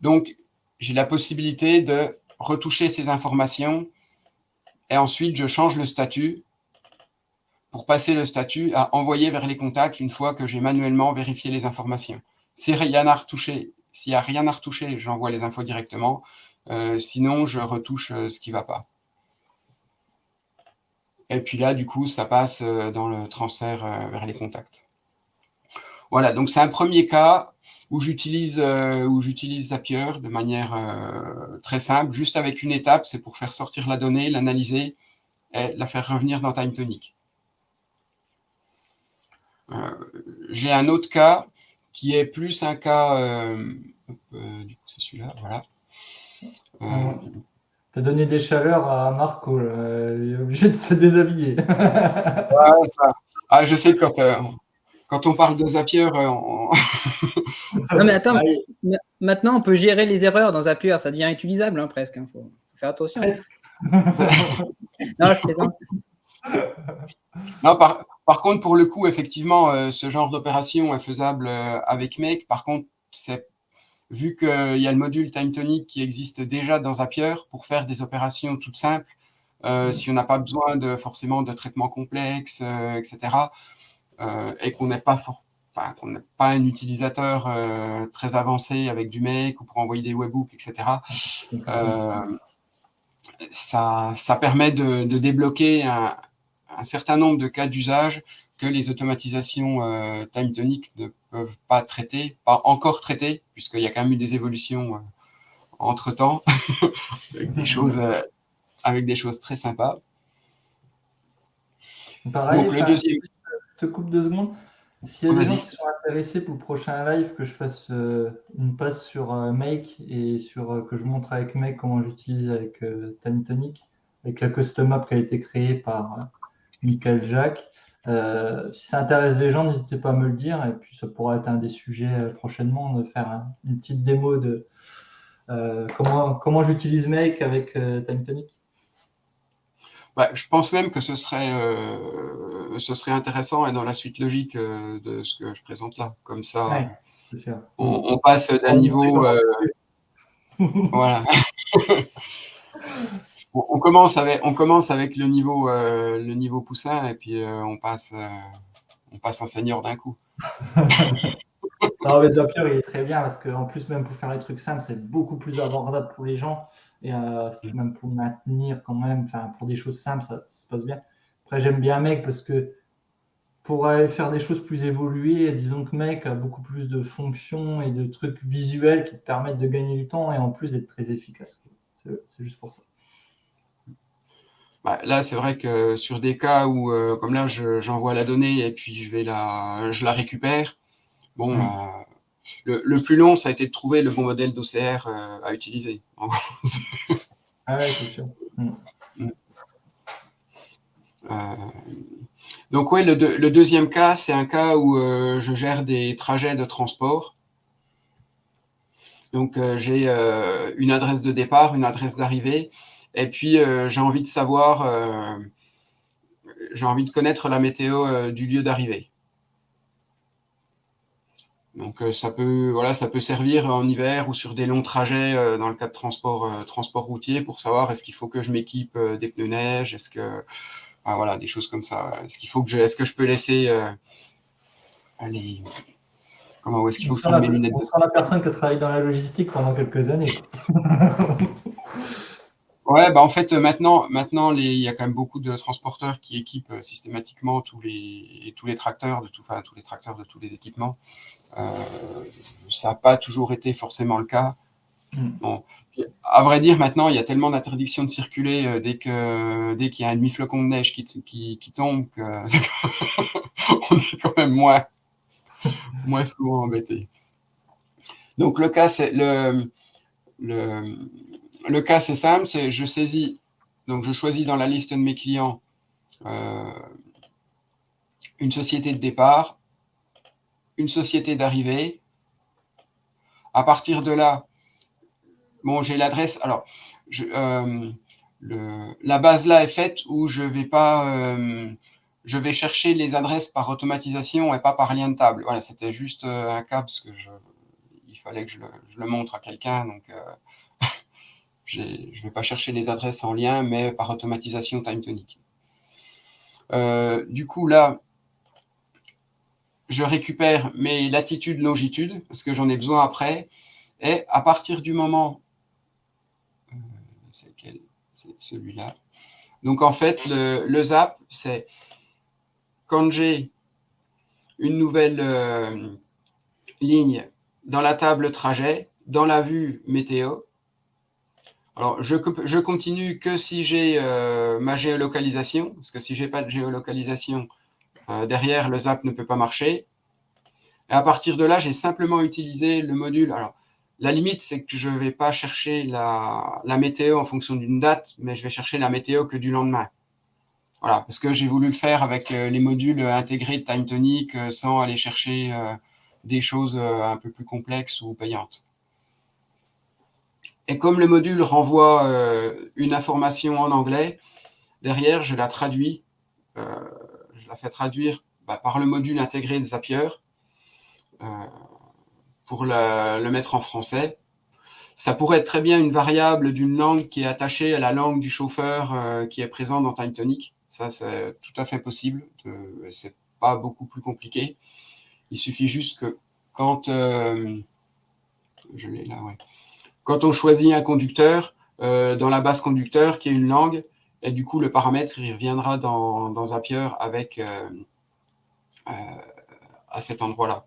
Donc, j'ai la possibilité de retoucher ces informations et ensuite, je change le statut pour passer le statut à envoyer vers les contacts une fois que j'ai manuellement vérifié les informations. S'il n'y a rien à retoucher, j'envoie les infos directement. Sinon, je retouche ce qui ne va pas. Et puis là, du coup, ça passe dans le transfert vers les contacts. Voilà, donc c'est un premier cas où j'utilise Zapier de manière très simple, juste avec une étape, c'est pour faire sortir la donnée, l'analyser et la faire revenir dans TimeTonic. J'ai un autre cas qui est plus un cas, du coup c'est celui-là, voilà. T'as donné des chaleurs à Marco, il est obligé de se déshabiller. Ouais, ça. Ah, je sais, quand on parle de Zapier, Non, mais attends, maintenant on peut gérer les erreurs dans Zapier, ça devient utilisable hein, presque. Il faut faire attention. Presque. Non, je plaisante. Non, par contre, pour le coup, effectivement, ce genre d'opération est faisable avec Make. Par contre, vu qu'il y a le module TimeTonic qui existe déjà dans Zapier pour faire des opérations toutes simples, si on n'a pas besoin forcément de traitements complexes, etc., et qu'on n'est pas un utilisateur très avancé avec du Make ou pour envoyer des webhooks, etc., ça permet de débloquer un certain nombre de cas d'usage que les automatisations TimeTonic ne peuvent pas encore traiter, puisqu'il y a quand même eu des évolutions entre-temps, avec des choses très sympas. Pareil, donc, le deuxième... Je te coupe 2 secondes. S'il y a des gens qui sont intéressés pour le prochain live, que je fasse une passe sur Make et que je montre avec Make comment j'utilise avec TimeTonic, avec la custom app qui a été créée par Michael Jacques. Si ça intéresse les gens, n'hésitez pas à me le dire. Et puis, ça pourra être un des sujets prochainement de faire une petite démo de comment j'utilise Make avec TimeTonic. Je pense même que ce serait intéressant et dans la suite logique de ce que je présente là. Comme ça, ouais, c'est sûr. On passe d'un niveau... voilà. On commence avec le niveau poussin et puis on passe en senior d'un coup. Non, mais Zapier, il est très bien parce qu'en plus, même pour faire les trucs simples, c'est beaucoup plus abordable pour les gens et même pour maintenir quand même, pour des choses simples, ça se passe bien. Après, j'aime bien Make parce que pour aller faire des choses plus évoluées, disons que Make a beaucoup plus de fonctions et de trucs visuels qui te permettent de gagner du temps et en plus d'être très efficace. C'est juste pour ça. Là, c'est vrai que sur des cas où, comme là, j'envoie la donnée et puis je la récupère. Bon, le plus long, ça a été de trouver le bon modèle d'OCR à utiliser. Ah ouais, c'est sûr. Donc ouais, le deuxième cas, c'est un cas où je gère des trajets de transport. Donc j'ai une adresse de départ, une adresse d'arrivée, et puis j'ai envie de connaître la météo du lieu d'arrivée. Donc ça peut servir en hiver ou sur des longs trajets dans le cas de transport routier pour savoir est-ce qu'il faut que je m'équipe des pneus neige, est-ce que voilà, des choses comme ça. Est-ce que je peux laisser aller. Comment est-ce qu'il faut que je prenne mes lunettes de soleil ? La personne qui a travaillé dans la logistique pendant quelques années. Ouais, en fait, maintenant, il y a quand même beaucoup de transporteurs qui équipent systématiquement tous les tracteurs tous les tracteurs de tous les équipements. Ça n'a pas toujours été forcément le cas. Bon. À vrai dire, maintenant, il y a tellement d'interdictions de circuler dès qu'il y a un demi-flocon de neige qui tombe qu'on est quand même moins souvent embêté. Donc le cas, c'est le cas, c'est simple, c'est je choisis dans la liste de mes clients une société de départ. une société d'arrivée. À partir de là, bon, j'ai l'adresse. Alors, la base là est faite où je vais chercher les adresses par automatisation et pas par lien de table. Voilà, c'était juste un cas parce que il fallait que je le montre à quelqu'un. Donc, je ne vais pas chercher les adresses en lien, mais par automatisation TimeTonic. Du coup, là, je récupère mes latitudes, longitudes, parce que j'en ai besoin après. Et à partir du moment... c'est celui-là. Donc, en fait, le zap, c'est quand j'ai une nouvelle ligne dans la table trajet, dans la vue météo. Alors, je continue que si j'ai ma géolocalisation, parce que si je n'ai pas de géolocalisation, derrière, le zap ne peut pas marcher. Et à partir de là, j'ai simplement utilisé le module. Alors, la limite, c'est que je ne vais pas chercher la météo en fonction d'une date, mais je vais chercher la météo que du lendemain. Voilà, parce que j'ai voulu le faire avec les modules intégrés de TimeTonic sans aller chercher des choses un peu plus complexes ou payantes. Et comme le module renvoie une information en anglais, derrière, je la traduis. Je la fais traduire par le module intégré de Zapier pour le mettre en français. Ça pourrait être très bien une variable d'une langue qui est attachée à la langue du chauffeur qui est présent dans TimeTonic. Ça, c'est tout à fait possible. C'est pas beaucoup plus compliqué. Il suffit juste que quand je l'ai là, ouais. Quand on choisit un conducteur, dans la base conducteur qui est une langue, et du coup le paramètre il reviendra dans Zapier avec à cet endroit-là.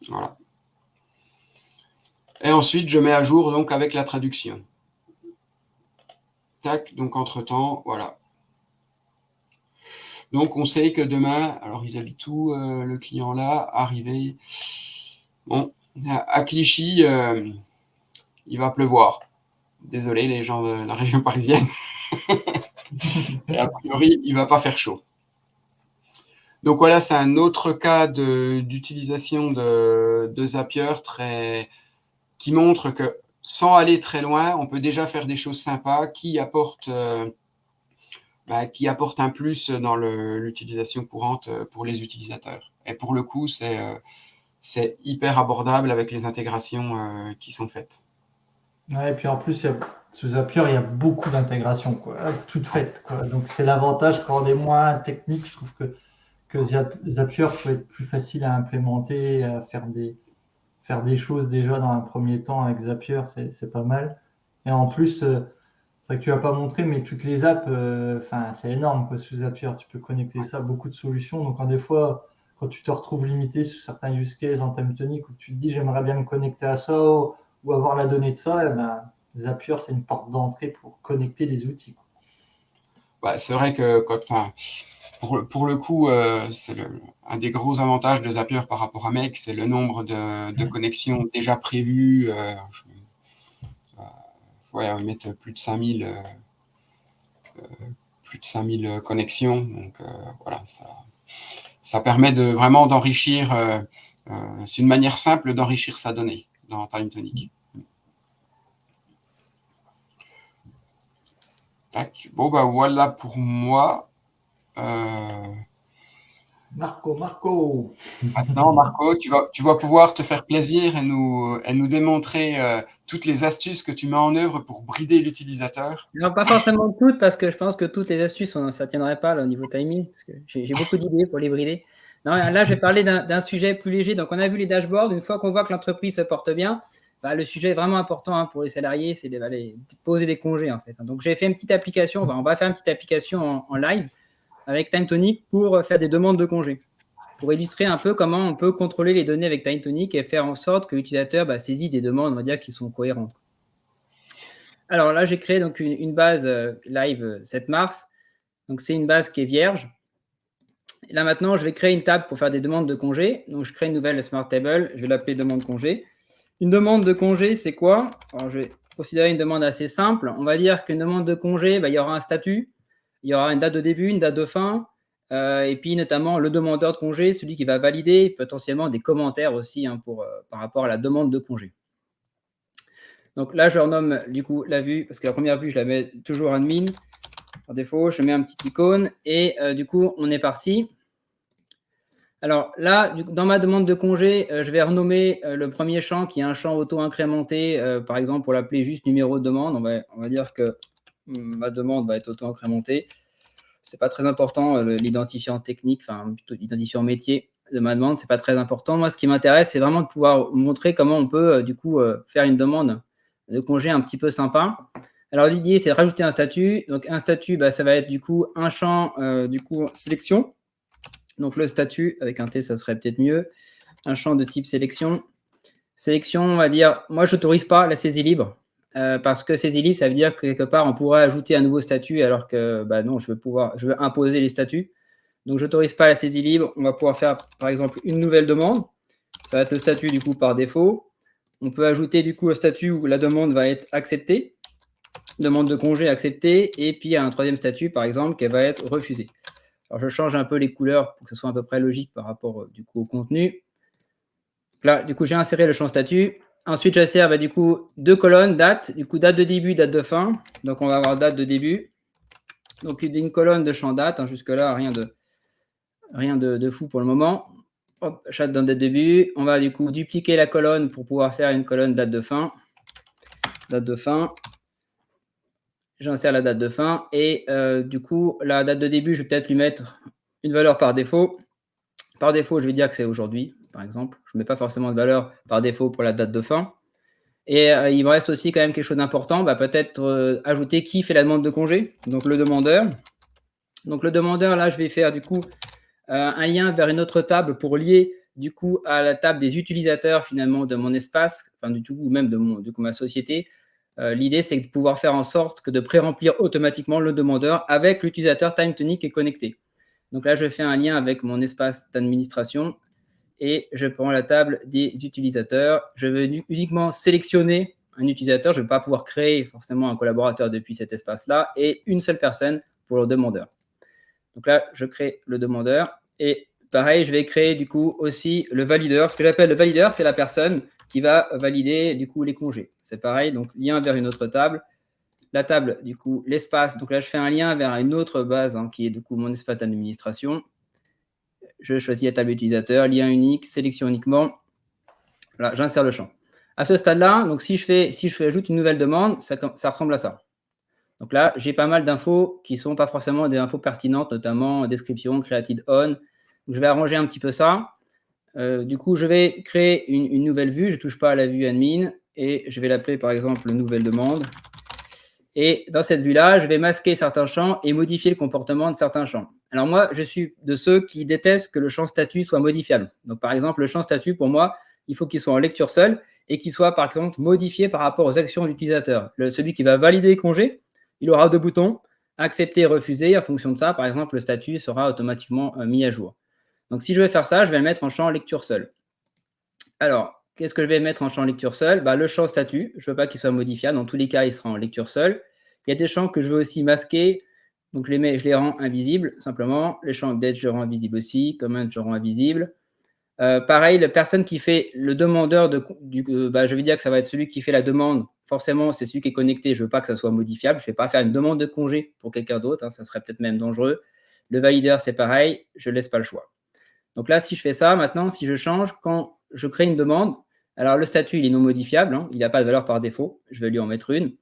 Voilà. Et ensuite, je mets à jour donc avec la traduction. Tac, donc entre-temps, voilà. Donc, on sait que demain, alors ils habitent où le client là, arrivé. Bon, à Clichy, il va pleuvoir. Désolé les gens de la région parisienne. Et a priori, il ne va pas faire chaud. Donc voilà, c'est un autre cas d'utilisation de Zapier qui montre que sans aller très loin, on peut déjà faire des choses sympas qui apportent un plus dans l'utilisation courante pour les utilisateurs. Et pour le coup, c'est hyper abordable avec les intégrations qui sont faites. Ouais, et puis en plus, sous Zapier, il y a beaucoup d'intégrations, toutes faites. Donc c'est l'avantage quand on est moins technique. Je trouve que Zapier peut être plus facile à implémenter, à faire des choses déjà dans un premier temps avec Zapier, c'est pas mal. Et en plus, c'est vrai que tu n'as pas montré, mais toutes les apps, c'est énorme sous Zapier. Tu peux connecter ça à beaucoup de solutions. Donc, des fois, quand tu te retrouves limité sur certains use cases en TimeTonic où tu te dis j'aimerais bien me connecter à ça ou avoir la donnée de ça, Zapier, c'est une porte d'entrée pour connecter des outils. C'est vrai que pour le coup, c'est un des gros avantages de Zapier par rapport à Make, c'est le nombre de connexions déjà prévues. Ils mettent plus de 5000 connexions. Donc voilà, ça permet vraiment d'enrichir. C'est une manière simple d'enrichir sa donnée dans TimeTonic. Tac. Bon, voilà pour moi. Marco. Maintenant, Marco, tu vas pouvoir te faire plaisir et nous démontrer toutes les astuces que tu mets en œuvre pour brider l'utilisateur. Non, pas forcément toutes, parce que je pense que toutes les astuces, ça ne tiendrait pas là, au niveau timing. Parce que j'ai beaucoup d'idées pour les brider. Non, là, je vais parler d'un sujet plus léger. Donc, on a vu les dashboards. Une fois qu'on voit que l'entreprise se porte bien, le sujet vraiment important pour les salariés, c'est de poser des congés, en fait. Donc, j'ai fait une petite application. On va faire une petite application en live avec TimeTonic pour faire des demandes de congés, pour illustrer un peu comment on peut contrôler les données avec TimeTonic et faire en sorte que l'utilisateur saisit des demandes, on va dire, qui sont cohérentes. Alors là, j'ai créé donc une base live 7 mars. Donc, c'est une base qui est vierge. Et là, maintenant, je vais créer une table pour faire des demandes de congés. Donc, je crée une nouvelle Smart Table. Je vais l'appeler demande congé. Une demande de congé, c'est quoi? Alors, je vais considérer une demande assez simple. On va dire qu'une demande de congé, il y aura un statut. Il y aura une date de début, une date de fin. et puis notamment le demandeur de congé, celui qui va valider, potentiellement des commentaires aussi hein, par rapport à la demande de congé. Donc là, je renomme du coup la vue, parce que la première vue, je la mets toujours admin. Par défaut, je mets un petit icône et du coup, on est parti. Alors là, dans ma demande de congé, je vais renommer le premier champ qui est un champ auto-incrémenté. Par exemple, pour l'appeler juste numéro de demande, on va dire que ma demande va être auto-incrémentée. Ce n'est pas très important, l'identifiant technique, enfin plutôt l'identifiant métier de ma demande, ce n'est pas très important. Moi, ce qui m'intéresse, c'est vraiment de pouvoir montrer comment on peut du coup faire une demande de congé un petit peu sympa. Alors l'idée, c'est de rajouter un statut. Donc un statut, bah, ça va être du coup un champ du coup sélection. Donc le statut, avec un T, ça serait peut-être mieux. Un champ de type sélection. Sélection, on va dire, moi, je n'autorise pas la saisie libre. Parce que saisie libre, ça veut dire que quelque part, on pourrait ajouter un nouveau statut alors que bah non, je veux imposer les statuts. Donc, je n'autorise pas la saisie libre. On va pouvoir faire, par exemple, une nouvelle demande. Ça va être le statut, du coup, par défaut. On peut ajouter, du coup, un statut où la demande va être acceptée. Demande de congé acceptée. Et puis, il y a un troisième statut, par exemple, qui va être refusée. Alors, je change un peu les couleurs pour que ce soit à peu près logique par rapport, du coup, au contenu. Là, du coup, j'ai inséré le champ statut. Ensuite, j'insère du coup 2 colonnes, date, du coup, date de début, date de fin. Donc, on va avoir date de début. Donc, une colonne de champ date. Hein, jusque-là, rien de fou pour le moment. Hop, chat dans date de début. On va du coup dupliquer la colonne pour pouvoir faire une colonne date de fin. Date de fin. J'insère la date de fin. Et du coup, la date de début, je vais peut-être lui mettre une valeur par défaut. Par défaut, je vais dire que c'est aujourd'hui, par exemple. Je ne mets pas forcément de valeur par défaut pour la date de fin. Et il me reste aussi quand même quelque chose d'important, peut-être ajouter qui fait la demande de congé, donc le demandeur. Donc le demandeur, là, je vais faire du coup un lien vers une autre table pour lier du coup à la table des utilisateurs finalement de mon espace, enfin du tout, ou même de ma société. L'idée, c'est de pouvoir faire en sorte que de pré-remplir automatiquement le demandeur avec l'utilisateur TimeTonic qui est connecté. Donc là, je fais un lien avec mon espace d'administration et je prends la table des utilisateurs. Je veux uniquement sélectionner un utilisateur. Je ne vais pas pouvoir créer forcément un collaborateur depuis cet espace-là et une seule personne pour le demandeur. Donc là, je crée le demandeur et pareil, je vais créer du coup aussi le valideur. Ce que j'appelle le valideur, c'est la personne qui va valider du coup les congés. C'est pareil, donc lien vers une autre table. La table, du coup, l'espace. Donc là, je fais un lien vers une autre base qui est du coup mon espace d'administration. Je choisis la table utilisateur, lien unique, sélection uniquement. Là, j'insère le champ. À ce stade-là, donc si je ajoute une nouvelle demande, ça ressemble à ça. Donc là, j'ai pas mal d'infos qui ne sont pas forcément des infos pertinentes, notamment description, created on. Donc, je vais arranger un petit peu ça. Du coup, je vais créer une nouvelle vue. Je ne touche pas à la vue admin et je vais l'appeler par exemple nouvelle demande. Et dans cette vue-là, je vais masquer certains champs et modifier le comportement de certains champs. Alors moi, je suis de ceux qui détestent que le champ statut soit modifiable. Donc par exemple, le champ statut, pour moi, il faut qu'il soit en lecture seule et qu'il soit par exemple modifié par rapport aux actions de l'utilisateur. Celui qui va valider les congés, il aura 2 boutons, accepter et refuser. En fonction de ça, par exemple, le statut sera automatiquement mis à jour. Donc si je vais faire ça, je vais le mettre en champ lecture seule. Alors, qu'est-ce que je vais mettre en champ lecture seule ? Le champ statut, je ne veux pas qu'il soit modifiable. Dans tous les cas, il sera en lecture seule. Il y a des champs que je veux aussi masquer. Donc, je les rends invisibles, simplement. Les champs update, je les rends invisibles aussi. Comment, je les rends invisibles. Pareil, la personne qui fait le demandeur, je vais dire que ça va être celui qui fait la demande. Forcément, c'est celui qui est connecté. Je ne veux pas que ça soit modifiable. Je ne vais pas faire une demande de congé pour quelqu'un d'autre. Ça serait peut-être même dangereux. Le valideur, c'est pareil. Je ne laisse pas le choix. Donc là, si je fais ça, maintenant, si je change, quand je crée une demande, alors le statut, il est non modifiable. Il n'a pas de valeur par défaut. Je vais lui en mettre une.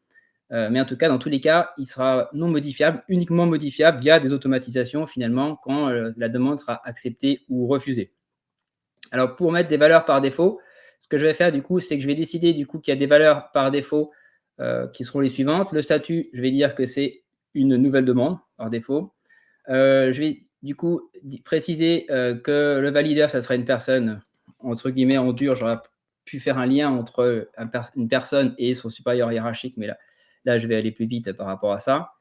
Mais en tout cas, dans tous les cas, il sera non modifiable, uniquement modifiable via des automatisations, finalement, quand la demande sera acceptée ou refusée. Alors, pour mettre des valeurs par défaut, ce que je vais faire, du coup, c'est que je vais décider, du coup, qu'il y a des valeurs par défaut qui seront les suivantes. Le statut, je vais dire que c'est une nouvelle demande par défaut. Je vais, du coup, préciser que le valideur, ça sera une personne, entre guillemets, en dur. J'aurais pu faire un lien entre une personne et son supérieur hiérarchique, mais là, je vais aller plus vite par rapport à ça.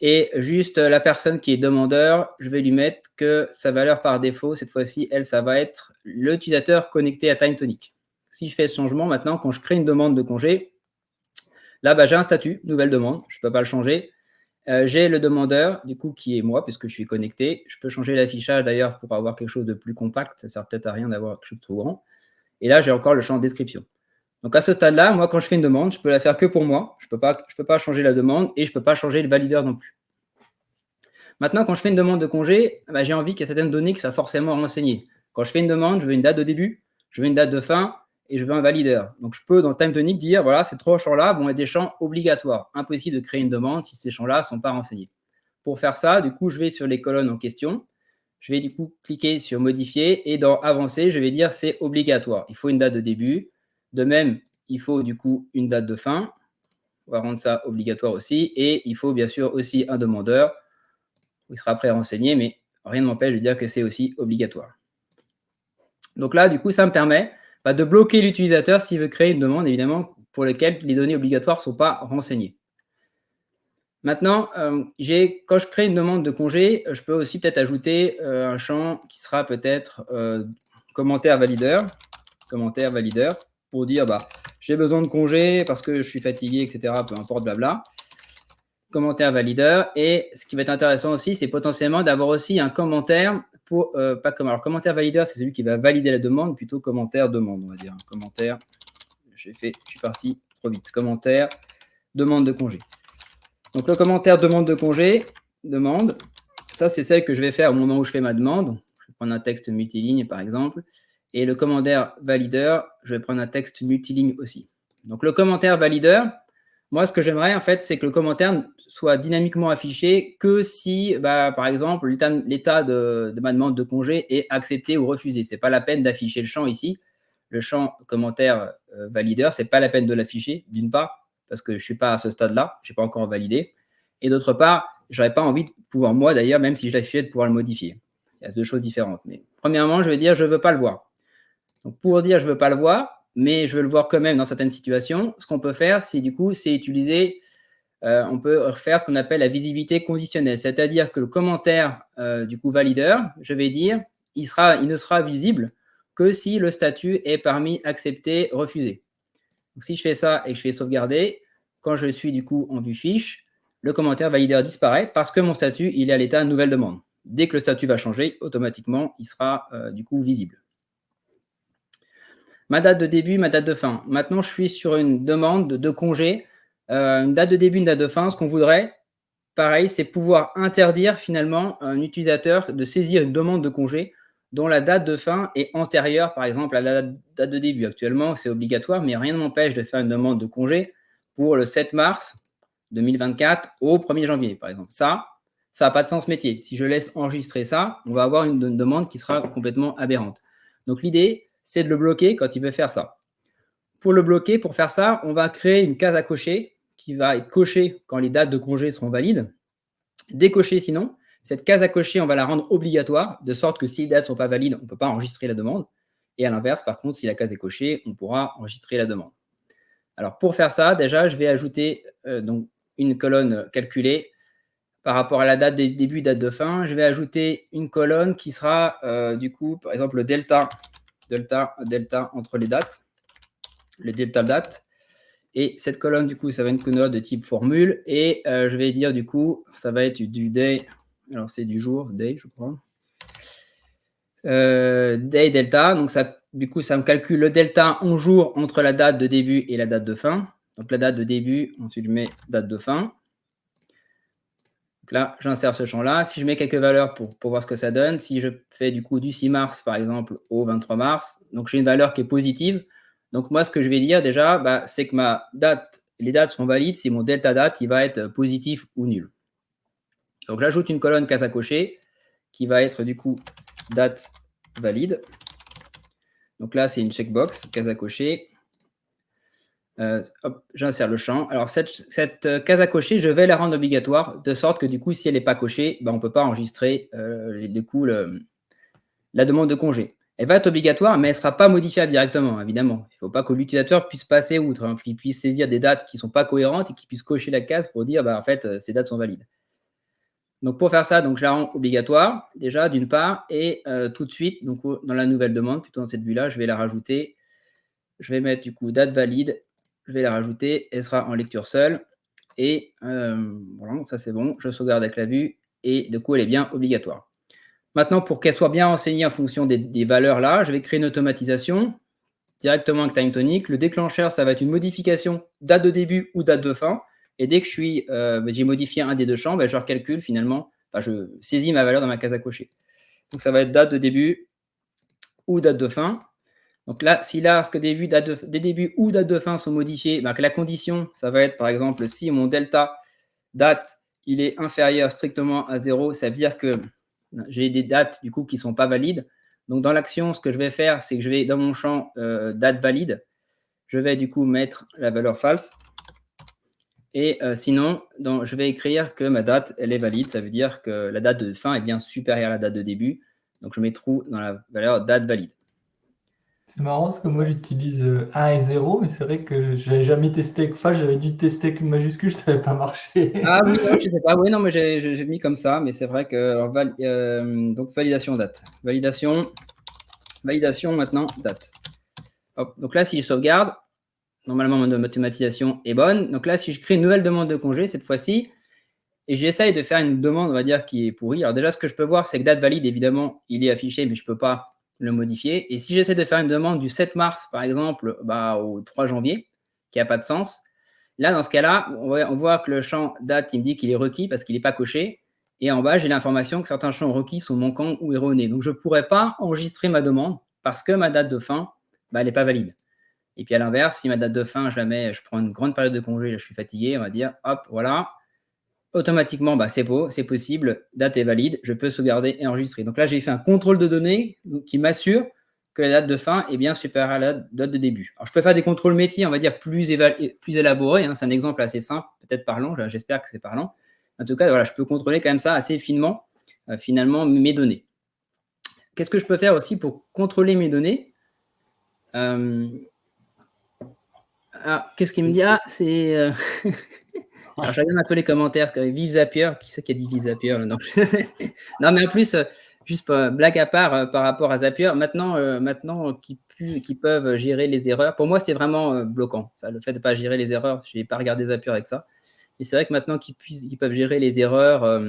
Et juste la personne qui est demandeur, je vais lui mettre que sa valeur par défaut, cette fois-ci, ça va être l'utilisateur connecté à TimeTonic. Si je fais ce changement, maintenant, quand je crée une demande de congé, là, j'ai un statut, nouvelle demande, je ne peux pas le changer. J'ai le demandeur, du coup, qui est moi, puisque je suis connecté. Je peux changer l'affichage, d'ailleurs, pour avoir quelque chose de plus compact. Ça ne sert peut-être à rien d'avoir quelque chose de trop grand. Et là, j'ai encore le champ description. Donc, à ce stade-là, moi, quand je fais une demande, je peux la faire que pour moi. Je ne peux pas changer la demande et je ne peux pas changer le valideur non plus. Maintenant, quand je fais une demande de congé, j'ai envie qu'il y ait certaines données qui soient forcément renseignées. Quand je fais une demande, je veux une date de début, je veux une date de fin et je veux un valideur. Donc, je peux, dans TimeTonic, dire, voilà, ces 3 champs-là vont être des champs obligatoires. Impossible de créer une demande si ces champs-là ne sont pas renseignés. Pour faire ça, du coup, je vais sur les colonnes en question. Je vais du coup cliquer sur modifier et dans avancer, je vais dire c'est obligatoire. Il faut une date de début. De même, il faut du coup une date de fin. On va rendre ça obligatoire aussi. Et il faut bien sûr aussi un demandeur. Il sera pré-renseigné, mais rien ne m'empêche de dire que c'est aussi obligatoire. Donc là, du coup, ça me permet de bloquer l'utilisateur s'il veut créer une demande, évidemment, pour laquelle les données obligatoires ne sont pas renseignées. Maintenant, quand je crée une demande de congé, je peux aussi peut-être ajouter un champ qui sera peut-être commentaire valideur, pour dire j'ai besoin de congé parce que je suis fatigué, etc. Peu importe, blabla. Commentaire valideur. Et ce qui va être intéressant aussi, c'est potentiellement d'avoir aussi un commentaire pour alors, commentaire valideur, c'est celui qui va valider la demande, plutôt commentaire demande, on va dire. Commentaire, je suis parti trop vite. Commentaire demande de congé. Donc, le commentaire demande de congé, demande, ça, c'est celle que je vais faire au moment où je fais ma demande. Je vais prendre un texte multiligne, par exemple. Et le commentaire valideur, je vais prendre un texte multiligne aussi. Donc, le commentaire valideur, moi, ce que j'aimerais, en fait, c'est que le commentaire soit dynamiquement affiché que si, par exemple, l'état de ma demande de congé est accepté ou refusé. Ce n'est pas la peine d'afficher le champ ici. Le champ commentaire valideur, ce n'est pas la peine de l'afficher, d'une part, parce que je ne suis pas à ce stade-là, je n'ai pas encore validé. Et d'autre part, je n'aurais pas envie de pouvoir, moi d'ailleurs, même si je l'affichais, de pouvoir le modifier. Il y a 2 choses différentes. Mais premièrement, je vais dire je ne veux pas le voir. Donc, pour dire je ne veux pas le voir, mais je veux le voir quand même dans certaines situations, ce qu'on peut faire, c'est utiliser, on peut refaire ce qu'on appelle la visibilité conditionnelle. C'est-à-dire que le commentaire valideur, je vais dire, il ne sera visible que si le statut est parmi accepté, refusé. Donc, si je fais ça et que je fais sauvegarder, quand je suis du coup en vue fiche, le commentaire valideur disparaît parce que mon statut, il est à l'état nouvelle demande. Dès que le statut va changer, automatiquement, il sera visible. Ma date de début, ma date de fin. Maintenant, je suis sur une demande de congé. Une date de début, une date de fin. Ce qu'on voudrait, pareil, c'est pouvoir interdire finalement un utilisateur de saisir une demande de congé dont la date de fin est antérieure, par exemple, à la date de début. Actuellement, c'est obligatoire, mais rien ne m'empêche de faire une demande de congé pour le 7 mars 2024 au 1er janvier, par exemple. Ça n'a pas de sens métier. Si je laisse enregistrer ça, on va avoir une demande qui sera complètement aberrante. Donc, l'idée, c'est de le bloquer quand il veut faire ça. Pour le bloquer, pour faire ça, on va créer une case à cocher qui va être cochée quand les dates de congé seront valides. Décocher sinon. Cette case à cocher, on va la rendre obligatoire, de sorte que si les dates ne sont pas valides, on ne peut pas enregistrer la demande. Et à l'inverse, par contre, si la case est cochée, on pourra enregistrer la demande. Alors, pour faire ça, déjà, je vais ajouter donc une colonne calculée par rapport à la date de début, date de fin. Je vais ajouter une colonne qui sera, par exemple, le delta entre les dates, le delta date. Et cette colonne, du coup, ça va être une colonne de type formule. Et je vais dire, du coup, ça va être du day. Alors, c'est du jour, day, je crois. Day delta. Donc, ça, du coup, ça me calcule le delta en jours entre la date de début et la date de fin. Donc, la date de début, ensuite, je mets date de fin. Donc là, j'insère ce champ-là. Si je mets quelques valeurs pour voir ce que ça donne, si je fais du coup du 6 mars, par exemple, au 23 mars, donc j'ai une valeur qui est positive. Donc, moi, ce que je vais dire déjà, c'est que les dates sont valides si mon delta date, il va être positif ou nul. Donc, j'ajoute une colonne case à cocher qui va être du coup date valide. Donc là, c'est une checkbox, case à cocher. J'insère le champ. Alors, cette case à cocher, je vais la rendre obligatoire, de sorte que du coup, si elle n'est pas cochée, on ne peut pas enregistrer la demande de congé. Elle va être obligatoire, mais elle ne sera pas modifiable directement, évidemment. Il ne faut pas que l'utilisateur puisse passer outre, qu'il puisse saisir des dates qui ne sont pas cohérentes et qu'il puisse cocher la case pour dire, en fait, ces dates sont valides. Donc, pour faire ça, je la rends obligatoire, déjà, d'une part, et tout de suite, donc, dans la nouvelle demande, plutôt dans cette vue-là, je vais la rajouter. Je vais mettre, du coup, date valide. Je vais la rajouter. Elle sera en lecture seule. Et voilà, donc ça c'est bon. Je sauvegarde avec la vue et du coup, elle est bien obligatoire. Maintenant, pour qu'elle soit bien enseignée en fonction des valeurs là, je vais créer une automatisation directement avec TimeTonic. Le déclencheur, ça va être une modification date de début ou date de fin. Et dès que j'ai modifié un des deux champs, je recalcule finalement, je saisis ma valeur dans ma case à cocher. Donc ça va être date de début ou date de fin. Donc là, si lorsque des débuts ou date de fin sont modifiés, que la condition, ça va être par exemple si mon delta date, il est inférieur strictement à 0, ça veut dire que j'ai des dates du coup qui ne sont pas valides. Donc dans l'action, ce que je vais faire, c'est que je vais dans mon champ date valide, je vais du coup mettre la valeur false. Et sinon, je vais écrire que ma date, elle est valide. Ça veut dire que la date de fin est bien supérieure à la date de début. Donc je mets true dans la valeur date valide. C'est marrant parce que moi j'utilise 1 et 0, mais c'est vrai que je n'avais jamais testé avec Flash, j'avais dû tester avec une majuscule, ça n'avait pas marché. Ah oui, non, je ne sais pas. Oui, non, mais j'ai mis comme ça, mais c'est vrai que. Alors, donc validation date. Validation maintenant date. Hop. Donc là, si je sauvegarde, normalement mon automatisation est bonne. Donc là, si je crée une nouvelle demande de congé cette fois-ci, et j'essaye de faire une demande, on va dire, qui est pourrie. Alors déjà, ce que je peux voir, c'est que date valide, évidemment, il est affiché, mais je ne peux pas le modifier. Et si j'essaie de faire une demande du 7 mars, par exemple, au 3 janvier, qui n'a pas de sens, là, dans ce cas-là, on voit que le champ date, il me dit qu'il est requis parce qu'il n'est pas coché. Et en bas, j'ai l'information que certains champs requis sont manquants ou erronés. Donc, je ne pourrais pas enregistrer ma demande parce que ma date de fin, elle n'est pas valide. Et puis, à l'inverse, si ma date de fin, je prends une grande période de congé, là, je suis fatigué, on va dire, hop, voilà. Automatiquement, c'est possible, date est valide, je peux sauvegarder et enregistrer. Donc là, j'ai fait un contrôle de données qui m'assure que la date de fin est bien supérieure à la date de début. Alors, je peux faire des contrôles métiers, on va dire, plus élaborés. C'est un exemple assez simple, peut-être parlant. J'espère que c'est parlant. En tout cas, voilà, je peux contrôler quand même ça assez finement, finalement, mes données. Qu'est-ce que je peux faire aussi pour contrôler mes données qu'est-ce qu'il me dit? C'est... Alors, je regarde un peu les commentaires, parce que Vive Zapier, qui c'est qui a dit Vive Zapier non, non, mais en plus, juste blague à part par rapport à Zapier, maintenant qu'ils peuvent gérer les erreurs, pour moi, c'était vraiment bloquant. Ça, le fait de ne pas gérer les erreurs, je n'ai pas regardé Zapier avec ça. Mais c'est vrai que maintenant qu'ils peuvent gérer les erreurs,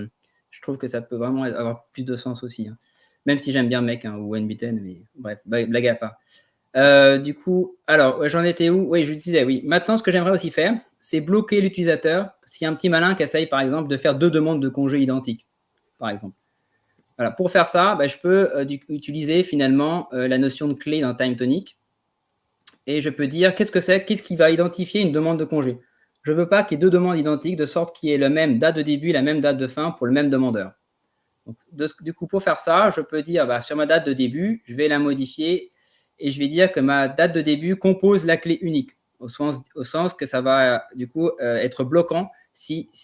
je trouve que ça peut vraiment avoir plus de sens aussi. Hein. Même si j'aime bien Mec ou NBTN, mais bref, blague à part. Du coup, alors, j'en étais où? Oui, je disais, oui. Maintenant, ce que j'aimerais aussi faire, c'est bloquer l'utilisateur s'il y a un petit malin qui essaye, par exemple, de faire 2 demandes de congé identiques, par exemple. Voilà, pour faire ça, je peux utiliser finalement la notion de clé dans TimeTonic. Et je peux dire, qu'est-ce qui va identifier une demande de congé? Je ne veux pas qu'il y ait 2 demandes identiques, de sorte qu'il y ait la même date de début et la même date de fin pour le même demandeur. Donc, du coup, pour faire ça, je peux dire, sur ma date de début, je vais la modifier et je vais dire que ma date de début compose la clé unique, au sens que ça va du coup être bloquant.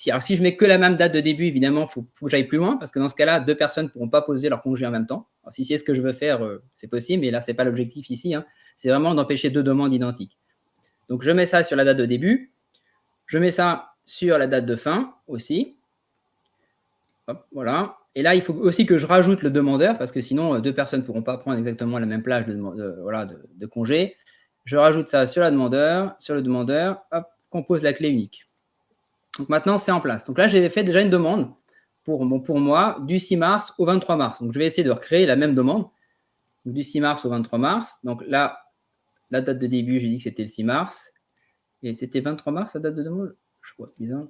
Alors, si je mets que la même date de début, évidemment, il faut que j'aille plus loin, parce que dans ce cas-là, 2 personnes ne pourront pas poser leur congé en même temps. Alors, si c'est ce que je veux faire, c'est possible, mais là, ce n'est pas l'objectif ici. Hein. C'est vraiment d'empêcher 2 demandes identiques. Donc, je mets ça sur la date de début. Je mets ça sur la date de fin aussi. Hop, voilà. Et là, il faut aussi que je rajoute le demandeur, parce que sinon, 2 personnes ne pourront pas prendre exactement la même plage de congé. Je rajoute ça sur le demandeur, hop, compose la clé unique. Donc maintenant, c'est en place. Donc là, j'ai fait déjà une demande pour moi du 6 mars au 23 mars. Donc je vais essayer de recréer la même demande donc, du 6 mars au 23 mars. Donc là, la date de début, j'ai dit que c'était le 6 mars. Et c'était 23 mars, la date de demande? Je crois, bizarre.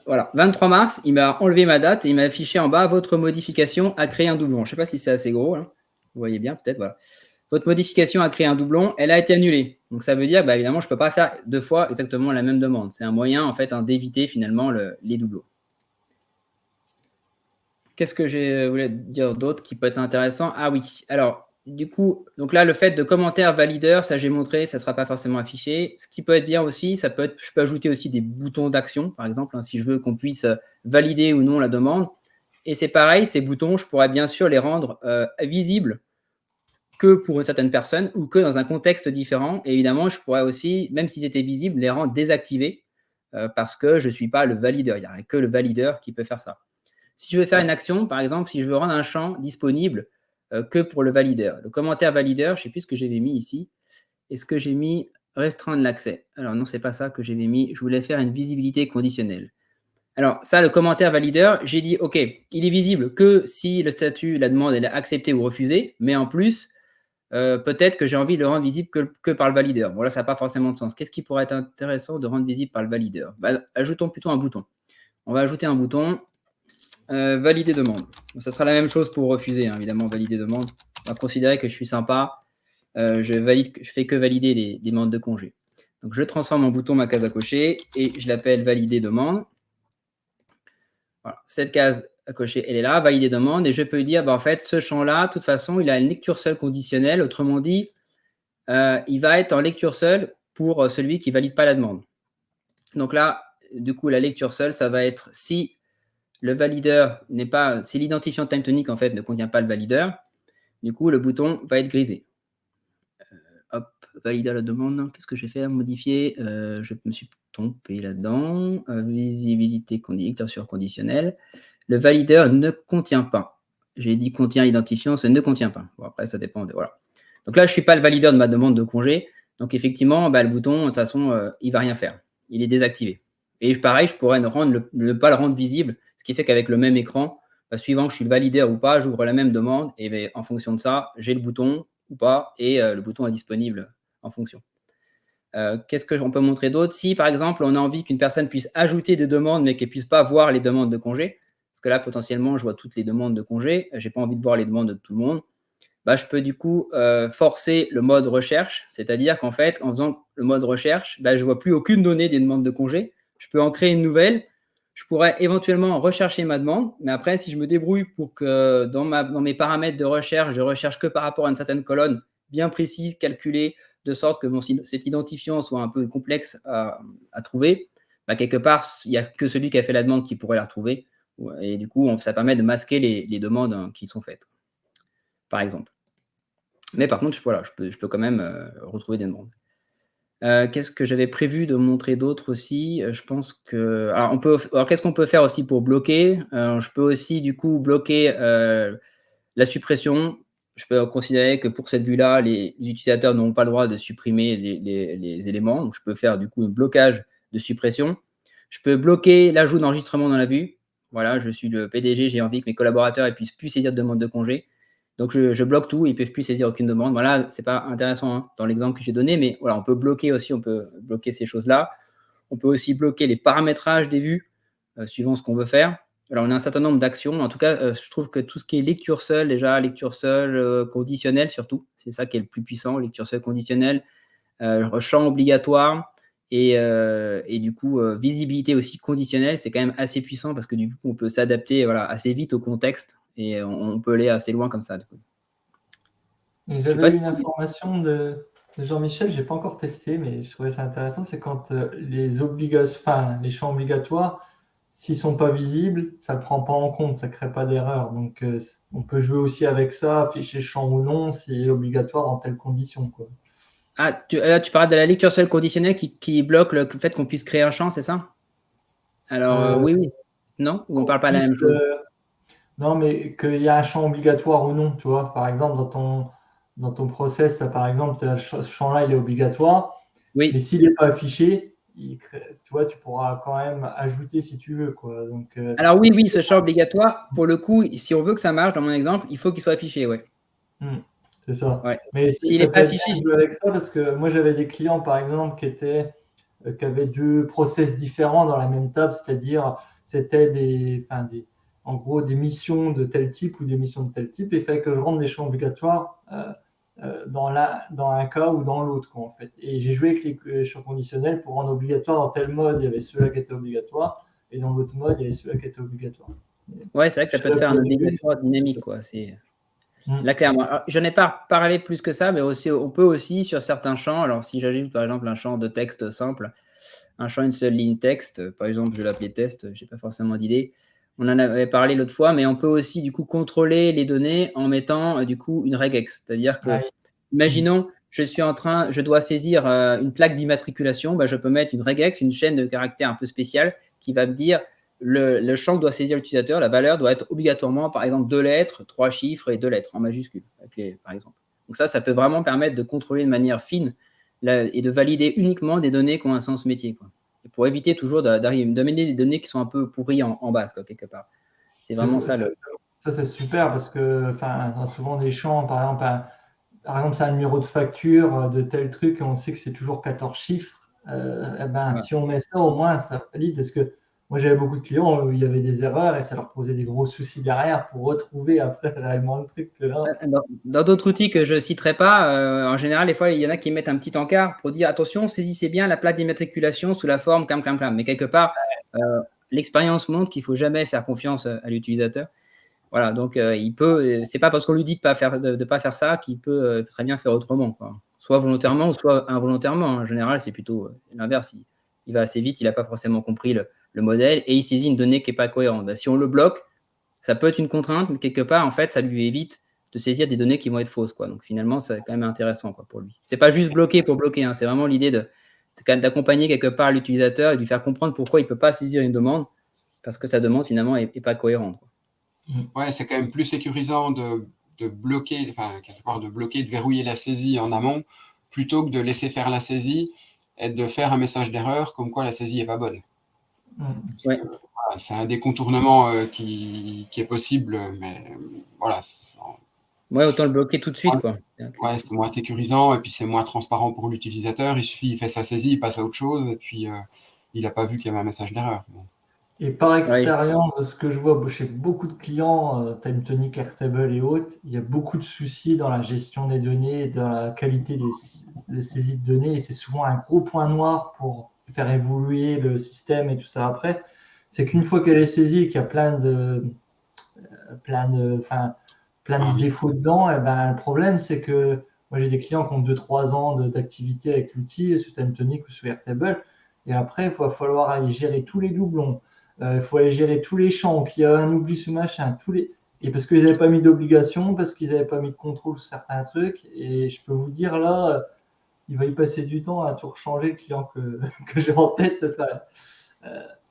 Voilà, 23 mars, il m'a enlevé ma date et il m'a affiché en bas votre modification a créé un doublon. Je ne sais pas si c'est assez gros. Hein. Vous voyez bien, peut-être. Voilà. Votre modification a créé un doublon, elle a été annulée. Donc ça veut dire, évidemment, je ne peux pas faire 2 fois exactement la même demande. C'est un moyen, en fait, d'éviter finalement les doublons. Qu'est-ce que je voulais dire d'autre qui peut être intéressant? Ah oui, alors, du coup, donc là, le fait de commentaire valideur, ça j'ai montré, ça ne sera pas forcément affiché. Ce qui peut être bien aussi, je peux ajouter aussi des boutons d'action, par exemple, si je veux qu'on puisse valider ou non la demande. Et c'est pareil, ces boutons, je pourrais bien sûr les rendre visibles que pour une certaine personne ou que dans un contexte différent. Et évidemment, je pourrais aussi, même s'ils étaient visibles, les rendre désactivés parce que je ne suis pas le valideur. Il n'y a que le valideur qui peut faire ça. Si je veux faire une action, par exemple, si je veux rendre un champ disponible que pour le valideur, le commentaire valideur, je ne sais plus ce que j'avais mis ici. Est-ce que j'ai mis restreindre l'accès. Alors non, c'est pas ça que j'avais mis. Je voulais faire une visibilité conditionnelle. Alors ça, le commentaire valideur, j'ai dit, OK, il est visible que si le statut, la demande, elle est acceptée ou refusée, mais en plus, peut-être que j'ai envie de le rendre visible que par le valideur. Bon, là, ça n'a pas forcément de sens. Qu'est-ce qui pourrait être intéressant de rendre visible par le valideur? Ajoutons plutôt un bouton. On va ajouter un bouton, valider demande. Bon, ça sera la même chose pour refuser, hein, évidemment, valider demande. On va considérer que je suis sympa. Je fais que valider les demandes de congé. Donc, je transforme en bouton ma case à cocher et je l'appelle valider demande. Voilà, cette case à cocher, elle est là, valider demande, et je peux dire, en fait, ce champ-là, de toute façon, il a une lecture seule conditionnelle. Autrement dit, il va être en lecture seule pour celui qui ne valide pas la demande. Donc là, du coup, la lecture seule, ça va être si le valideur n'est pas, si l'identifiant TimeTonic, en fait, ne contient pas le valideur, du coup, le bouton va être grisé. Hop, valider la demande. Qu'est-ce que je vais faire? Modifier. Je me suis trompé là-dedans. Visibilité lecture conditionnelle. Le valideur ne contient pas. J'ai dit contient l'identifiant, ça ne contient pas. Bon, après, ça dépend de. Voilà. Donc là, je ne suis pas le valideur de ma demande de congé. Donc effectivement, le bouton, de toute façon, il ne va rien faire. Il est désactivé. Et pareil, je pourrais ne pas le rendre visible, ce qui fait qu'avec le même écran, suivant que je suis le valideur ou pas, j'ouvre la même demande et en fonction de ça, j'ai le bouton ou pas, et le bouton est disponible en fonction. Qu'est-ce qu'on peut montrer d'autre? Si, par exemple, on a envie qu'une personne puisse ajouter des demandes, mais qu'elle ne puisse pas voir les demandes de congé, parce que là, potentiellement, je vois toutes les demandes de congé, je n'ai pas envie de voir les demandes de tout le monde, je peux du coup forcer le mode recherche, c'est-à-dire qu'en fait, en faisant le mode recherche, je ne vois plus aucune donnée des demandes de congé, je peux en créer une nouvelle, je pourrais éventuellement rechercher ma demande, mais après, si je me débrouille pour que dans mes paramètres de recherche, je recherche que par rapport à une certaine colonne bien précise, calculée, de sorte que cet identifiant soit un peu complexe à trouver, quelque part, il n'y a que celui qui a fait la demande qui pourrait la retrouver. Et du coup, ça permet de masquer les demandes qui sont faites, par exemple. Mais par contre, je peux quand même retrouver des demandes. Qu'est-ce que j'avais prévu de montrer d'autre aussi? Je pense que. Alors, qu'est-ce qu'on peut faire aussi pour bloquer? Je peux aussi, du coup, bloquer la suppression. Je peux considérer que pour cette vue-là, les utilisateurs n'ont pas le droit de supprimer les éléments. Donc, je peux faire, du coup, un blocage de suppression. Je peux bloquer l'ajout d'enregistrement dans la vue. Voilà, je suis le PDG, j'ai envie que mes collaborateurs ne puissent plus saisir de demande de congé. Donc, je bloque tout, ils ne peuvent plus saisir aucune demande. Voilà, ce n'est pas intéressant dans l'exemple que j'ai donné, mais voilà, on peut bloquer aussi, on peut bloquer ces choses-là. On peut aussi bloquer les paramétrages des vues, suivant ce qu'on veut faire. Alors, on a un certain nombre d'actions. En tout cas, je trouve que tout ce qui est lecture seule, déjà, lecture seule, conditionnelle surtout, c'est ça qui est le plus puissant, lecture seule conditionnelle, champ obligatoire et du coup, visibilité aussi conditionnelle, c'est quand même assez puissant parce que du coup, on peut s'adapter assez vite au contexte et on peut aller assez loin comme ça. Du coup. J'avais eu une information de Jean-Michel, je n'ai pas encore testé, mais je trouvais ça intéressant, c'est quand les champs obligatoires, s'ils ne sont pas visibles, ça ne prend pas en compte, ça ne crée pas d'erreur. Donc, on peut jouer aussi avec ça, afficher champ ou non, si obligatoire dans telles conditions, quoi. Ah, tu parles de la lecture seule conditionnelle qui bloque le fait qu'on puisse créer un champ, c'est ça? Alors, oui. Non? Ou on ne parle pas de la même chose? Non, mais qu'il y a un champ obligatoire ou non, tu vois. Par exemple, dans ton process, là, par exemple, ce champ-là, il est obligatoire. Oui. Mais s'il n'est pas affiché, tu vois, tu pourras quand même ajouter si tu veux, quoi. Donc, alors oui, ce champ obligatoire, pour le coup, si on veut que ça marche, dans mon exemple, il faut qu'il soit affiché, ouais. C'est ça. Ouais. Mais s'il n'est pas affiché, je jouer avec ça parce que moi, j'avais des clients, par exemple, qui avaient deux process différents dans la même table, c'est-à-dire c'était en gros des missions de tel type ou des missions de tel type, et il fallait que je rende des champs obligatoires dans un cas ou dans l'autre, en fait. Et j'ai joué avec les champs conditionnels pour rendre obligatoire dans tel mode, il y avait ceux-là qui étaient obligatoires, et dans l'autre mode, il y avait ceux-là qui étaient obligatoires. Ouais, c'est vrai que ça peut te faire un obligatoire dynamique, quoi. Là, clairement. Je n'ai pas parlé plus que ça, mais aussi, on peut aussi, sur certains champs, alors si j'ajoute par exemple un champ de texte simple, un champ, une seule ligne texte, par exemple, je l'appelais test, je n'ai pas forcément d'idée. On en avait parlé l'autre fois, mais on peut aussi, du coup, contrôler les données en mettant, du coup, une regex. C'est-à-dire que, imaginons, je dois saisir une plaque d'immatriculation, je peux mettre une regex, une chaîne de caractères un peu spéciale qui va me dire le champ que doit saisir l'utilisateur, la valeur doit être obligatoirement, par exemple, 2 lettres, 3 chiffres et 2 lettres en majuscule, par exemple. Donc ça peut vraiment permettre de contrôler de manière fine et de valider uniquement des données qui ont un sens métier, quoi. Et pour éviter toujours d'amener des données qui sont un peu pourries en base, quoi, quelque part. C'est vraiment ça. Ça, c'est super parce que souvent des champs, par exemple, c'est un numéro de facture de tel truc et on sait que c'est toujours 14 chiffres. Si on met ça, au moins, ça valide. Parce que moi, j'avais beaucoup de clients où il y avait des erreurs et ça leur posait des gros soucis derrière pour retrouver après réellement le truc. Dans d'autres outils que je ne citerai pas, en général, des fois, il y en a qui mettent un petit encart pour dire attention, saisissez bien la plaque d'immatriculation sous la forme clam. Mais quelque part, l'expérience montre qu'il ne faut jamais faire confiance à l'utilisateur. Voilà, donc c'est pas parce qu'on lui dit de pas faire ça qu'il peut très bien faire autrement, quoi. Soit volontairement, soit involontairement. En général, c'est plutôt l'inverse. Il va assez vite, il n'a pas forcément compris le modèle et il saisit une donnée qui n'est pas cohérente. Si on le bloque, ça peut être une contrainte, mais quelque part, en fait, ça lui évite de saisir des données qui vont être fausses, quoi. Donc finalement, c'est quand même intéressant, quoi, pour lui. C'est pas juste bloquer pour bloquer, hein. C'est vraiment l'idée d'accompagner quelque part l'utilisateur et de lui faire comprendre pourquoi il ne peut pas saisir une demande parce que sa demande finalement n'est pas cohérente, quoi. Ouais, c'est quand même plus sécurisant de bloquer, quelque part de bloquer, de verrouiller la saisie en amont, plutôt que de laisser faire la saisie et de faire un message d'erreur comme quoi la saisie n'est pas bonne. Ouais. C'est un décontournement qui est possible, mais voilà. Ouais, autant le bloquer tout de suite, quoi. Ouais, c'est moins sécurisant et puis c'est moins transparent pour l'utilisateur. Il fait sa saisie, il passe à autre chose et puis il n'a pas vu qu'il y avait un message d'erreur. Et par expérience, de ce que je vois chez beaucoup de clients, TimeTonic, Airtable et autres, il y a beaucoup de soucis dans la gestion des données et dans la qualité des saisies de données. Et c'est souvent un gros point noir pour faire évoluer le système et tout ça après. C'est qu'une fois qu'elle est saisie et qu'il y a plein de défauts dedans, et le problème, c'est que moi, j'ai des clients qui ont 2-3 ans d'activité avec l'outil, sur TimeTonic ou sur Airtable. Et après, il va falloir aller gérer tous les doublons. Il faut aller gérer tous les champs, qu'il y a un oubli sur machin, et parce qu'ils n'avaient pas mis d'obligation, parce qu'ils n'avaient pas mis de contrôle sur certains trucs. Et je peux vous dire, là, il va y passer du temps à tout rechanger, le client que j'ai en tête.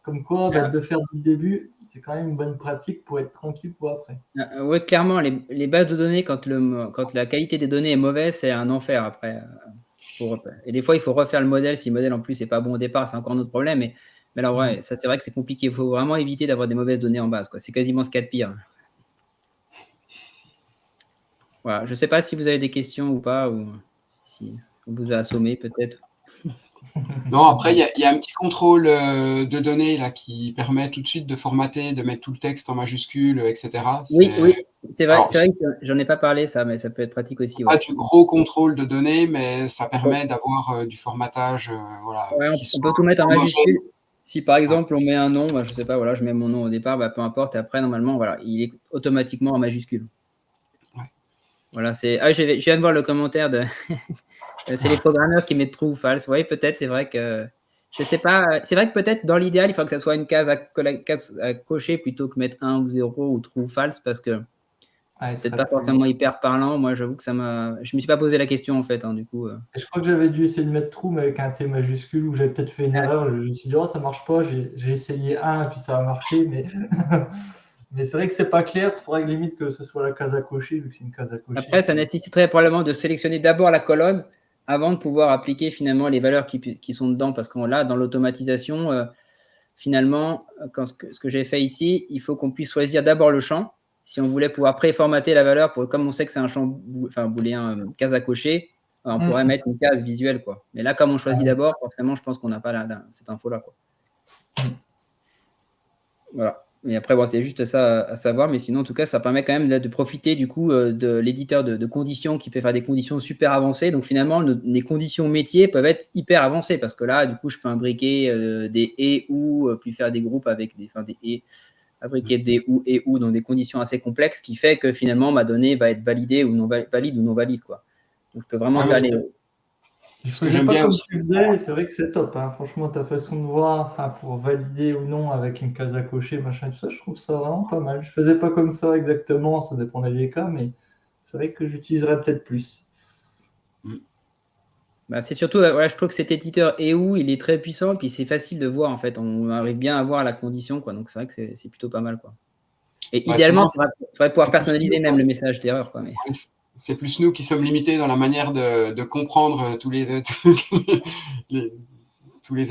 Comme quoi, de le faire du début, c'est quand même une bonne pratique pour être tranquille pour après. Oui, clairement, les bases de données, quand la qualité des données est mauvaise, c'est un enfer après. Et des fois, il faut refaire le modèle. Si le modèle, en plus, n'est pas bon au départ, c'est encore un autre problème. Mais alors, ouais, ça, c'est vrai que c'est compliqué. Il faut vraiment éviter d'avoir des mauvaises données en base, quoi. C'est quasiment ce qu'il y a de pire. Voilà. Je ne sais pas si vous avez des questions ou pas, ou si on vous a assommé peut-être. Non, après, il y a un petit contrôle de données là, qui permet tout de suite de formater, de mettre tout le texte en majuscule, etc. Oui, c'est vrai que j'en ai pas parlé, ça, mais ça peut être pratique aussi. Pas du gros contrôle de données, mais ça permet d'avoir du formatage. Ouais, on peut tout mettre en majuscule. Si par exemple on met un nom, je sais pas, voilà, je mets mon nom au départ, peu importe, et après normalement, voilà, il est automatiquement en majuscule. Ouais. Voilà, je viens de voir le commentaire de. C'est les programmeurs qui mettent true ou false. Oui, peut-être, c'est vrai que. Je sais pas. C'est vrai que peut-être dans l'idéal, il faut que ça soit une case à cocher plutôt que mettre 1 ou 0 ou true ou false parce que c'est peut-être pas forcément hyper parlant. Moi, j'avoue que je me suis pas posé la question en fait, du coup. Et je crois que j'avais dû essayer de mettre true mais avec un T majuscule où j'avais peut-être fait une erreur. Je me suis dit, ça marche pas. J'ai essayé 1 puis ça a marché, mais. Mais c'est vrai que c'est pas clair, il faudrait limite que ce soit la case à cocher, vu que c'est une case à cocher. Après, ça nécessiterait probablement de sélectionner d'abord la colonne avant de pouvoir appliquer finalement les valeurs qui sont dedans, parce qu'on là, dans l'automatisation, finalement, ce que j'ai fait ici, il faut qu'on puisse choisir d'abord le champ. Si on voulait pouvoir préformater la valeur, comme on sait que c'est un champ booléen, case à cocher, on pourrait mettre une case visuelle, quoi. Mais là, comme on choisit d'abord, forcément, je pense qu'on n'a pas cette info-là, quoi. Voilà. Et après, c'est juste ça à savoir. Mais sinon, en tout cas, ça permet quand même de profiter du coup de l'éditeur de conditions qui peut faire des conditions super avancées. Donc finalement, les conditions métiers peuvent être hyper avancées parce que là, du coup, je peux imbriquer des et ou, puis faire des groupes avec des et, fabriquer des et ou dans des conditions assez complexes, qui fait que finalement, ma donnée va être validée ou non valide, quoi. Donc, je peux vraiment faire les. Ce que j'aime bien aussi. C'est vrai que c'est top. Hein. Franchement, ta façon de voir, pour valider ou non avec une case à cocher, machin, tout ça, je trouve ça vraiment pas mal. Je faisais pas comme ça exactement, ça dépendait des cas, mais c'est vrai que j'utiliserais peut-être plus. C'est surtout, je trouve que cet éditeur EU, il est très puissant, puis c'est facile de voir en fait. On arrive bien à voir la condition, quoi. Donc c'est vrai que c'est plutôt pas mal, quoi. Et idéalement, il faudrait pouvoir personnaliser même le message d'erreur, quoi. Mais... c'est plus nous qui sommes limités dans la manière de comprendre tous les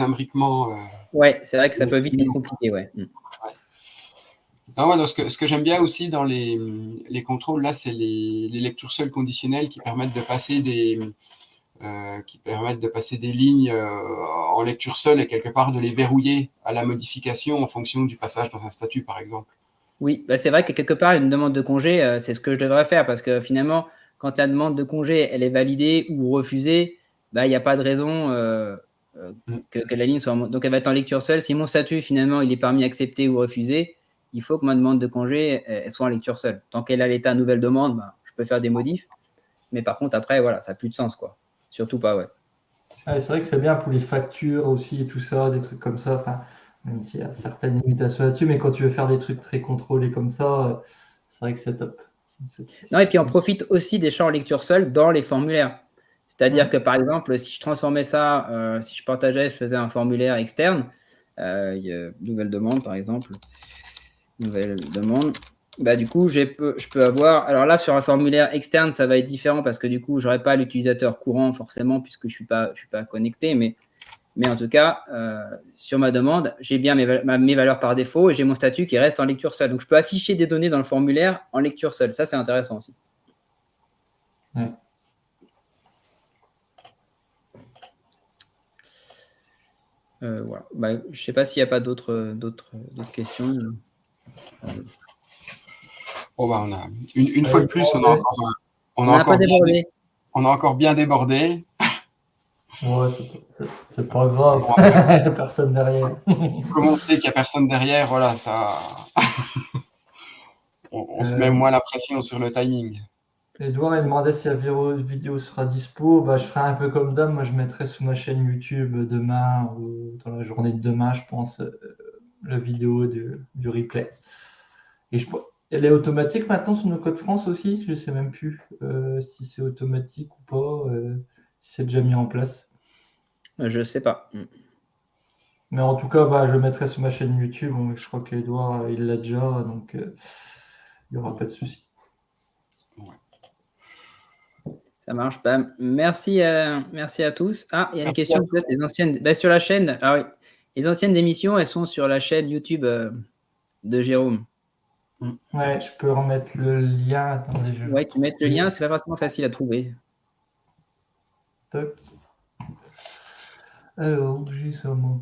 imbriquements. Ouais, c'est vrai que ça peut vite être compliqué, ouais. Non, ce que j'aime bien aussi dans les contrôles, là, c'est les lectures seules conditionnelles qui permettent de passer des lignes en lecture seule et quelque part de les verrouiller à la modification en fonction du passage dans un statut, par exemple. Oui, bah c'est vrai que quelque part, une demande de congé, c'est ce que je devrais faire parce que finalement, quand la demande de congé, elle est validée ou refusée, bah, il n'y a pas de raison que la ligne soit donc elle va être en lecture seule. Si mon statut, finalement, il est parmi accepté ou refusé, il faut que ma demande de congé elle soit en lecture seule. Tant qu'elle a l'état nouvelle demande, bah, je peux faire des modifs. Mais par contre, après, voilà, ça n'a plus de sens, quoi. Surtout pas, ouais. Ouais, c'est vrai que c'est bien pour les factures aussi et tout ça, des trucs comme ça. Enfin, même s'il y a certaines limitations là-dessus, mais quand tu veux faire des trucs très contrôlés comme ça, c'est vrai que c'est top. Non, et puis on profite aussi des champs en lecture seule dans les formulaires. C'est-à-dire que par exemple, si je transformais ça, si je partageais, je faisais un formulaire externe, nouvelle demande par exemple, nouvelle demande, bah, du coup, je peux avoir. Alors là, sur un formulaire externe, ça va être différent parce que du coup, je n'aurai pas l'utilisateur courant forcément puisque je ne suis pas connecté. Mais en tout cas, sur ma demande, j'ai bien mes valeurs par défaut et j'ai mon statut qui reste en lecture seule. Donc, je peux afficher des données dans le formulaire en lecture seule. Ça, c'est intéressant aussi. Ouais. Voilà. Bah, je ne sais pas s'il n'y a pas d'autres questions. Oh, bah, on a une fois de plus, on a encore bien débordé. Ouais, c'est pas grave. Personne derrière. Comme on sait qu'il n'y a personne derrière, voilà, ça. on se met moins la pression sur le timing. Edouard, il me demandait si la vidéo sera dispo. Bah, je ferai un peu comme d'hab. Moi, je mettrai sur ma chaîne YouTube demain, ou dans la journée de demain, je pense, la vidéo du replay. Et elle est automatique maintenant sur nos codes France aussi. Je ne sais même plus si c'est automatique ou pas, si c'est déjà mis en place. Je ne sais pas. Mais en tout cas, bah, je le mettrai sur ma chaîne YouTube. Je crois qu'Edouard, il l'a déjà, donc il n'y aura pas de souci. Ouais. Ça marche. Bah, merci à tous. Ah, il y a une question peut-être les anciennes. Bah, sur la chaîne. Ah oui. Les anciennes émissions, elles sont sur la chaîne YouTube de Jérôme. Ouais, je peux remettre le lien. Attendez, Ouais, tu mets le lien, c'est pas forcément facile à trouver. Toc. Alors, j'ai ça, moi.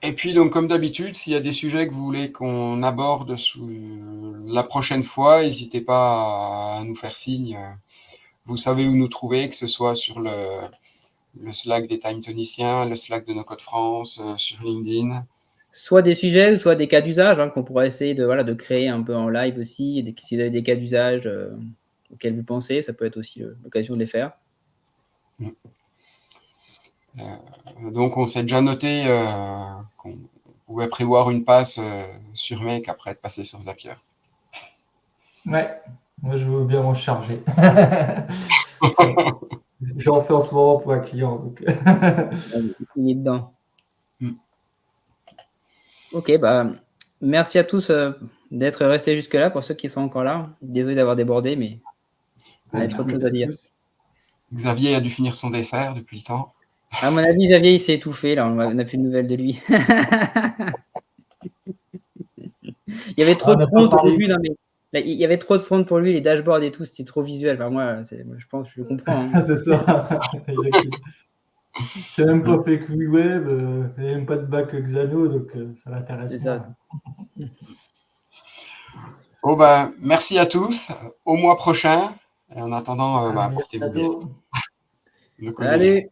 Et puis, donc, comme d'habitude, s'il y a des sujets que vous voulez qu'on aborde la prochaine fois, n'hésitez pas à nous faire signe. Vous savez où nous trouver, que ce soit sur le Slack des Time Toniciens, le Slack de nos codes France, sur LinkedIn. Soit des sujets, soit des cas d'usage qu'on pourrait essayer de créer un peu en live aussi. Si vous avez des cas d'usage auxquels vous pensez, ça peut être aussi l'occasion de les faire. Donc, on s'est déjà noté qu'on pouvait prévoir une passe sur Make après être passé sur Zapier. Ouais, moi je veux bien m'en charger. J'en fais en ce moment pour un client. Donc. Il est dedans. Ok, bah, merci à tous d'être restés jusque-là, pour ceux qui sont encore là. Désolé d'avoir débordé, mais on a trop de choses à dire. Xavier a dû finir son dessert depuis le temps. À mon avis, Xavier, il s'est étouffé. Là, on n'a plus de nouvelles de lui. Il y avait trop de front au début. Non, mais là, il y avait trop de front pour lui, les dashboards et tout, c'était trop visuel. Enfin, moi, je pense, je comprends. Hein. C'est ça. C'est même pas fait que web, il n'y a même pas de bac Xano, donc ça l'intéresse. C'est ça. Oh, bah, merci à tous. Au mois prochain. Et en attendant, portez-vous bien. Salut.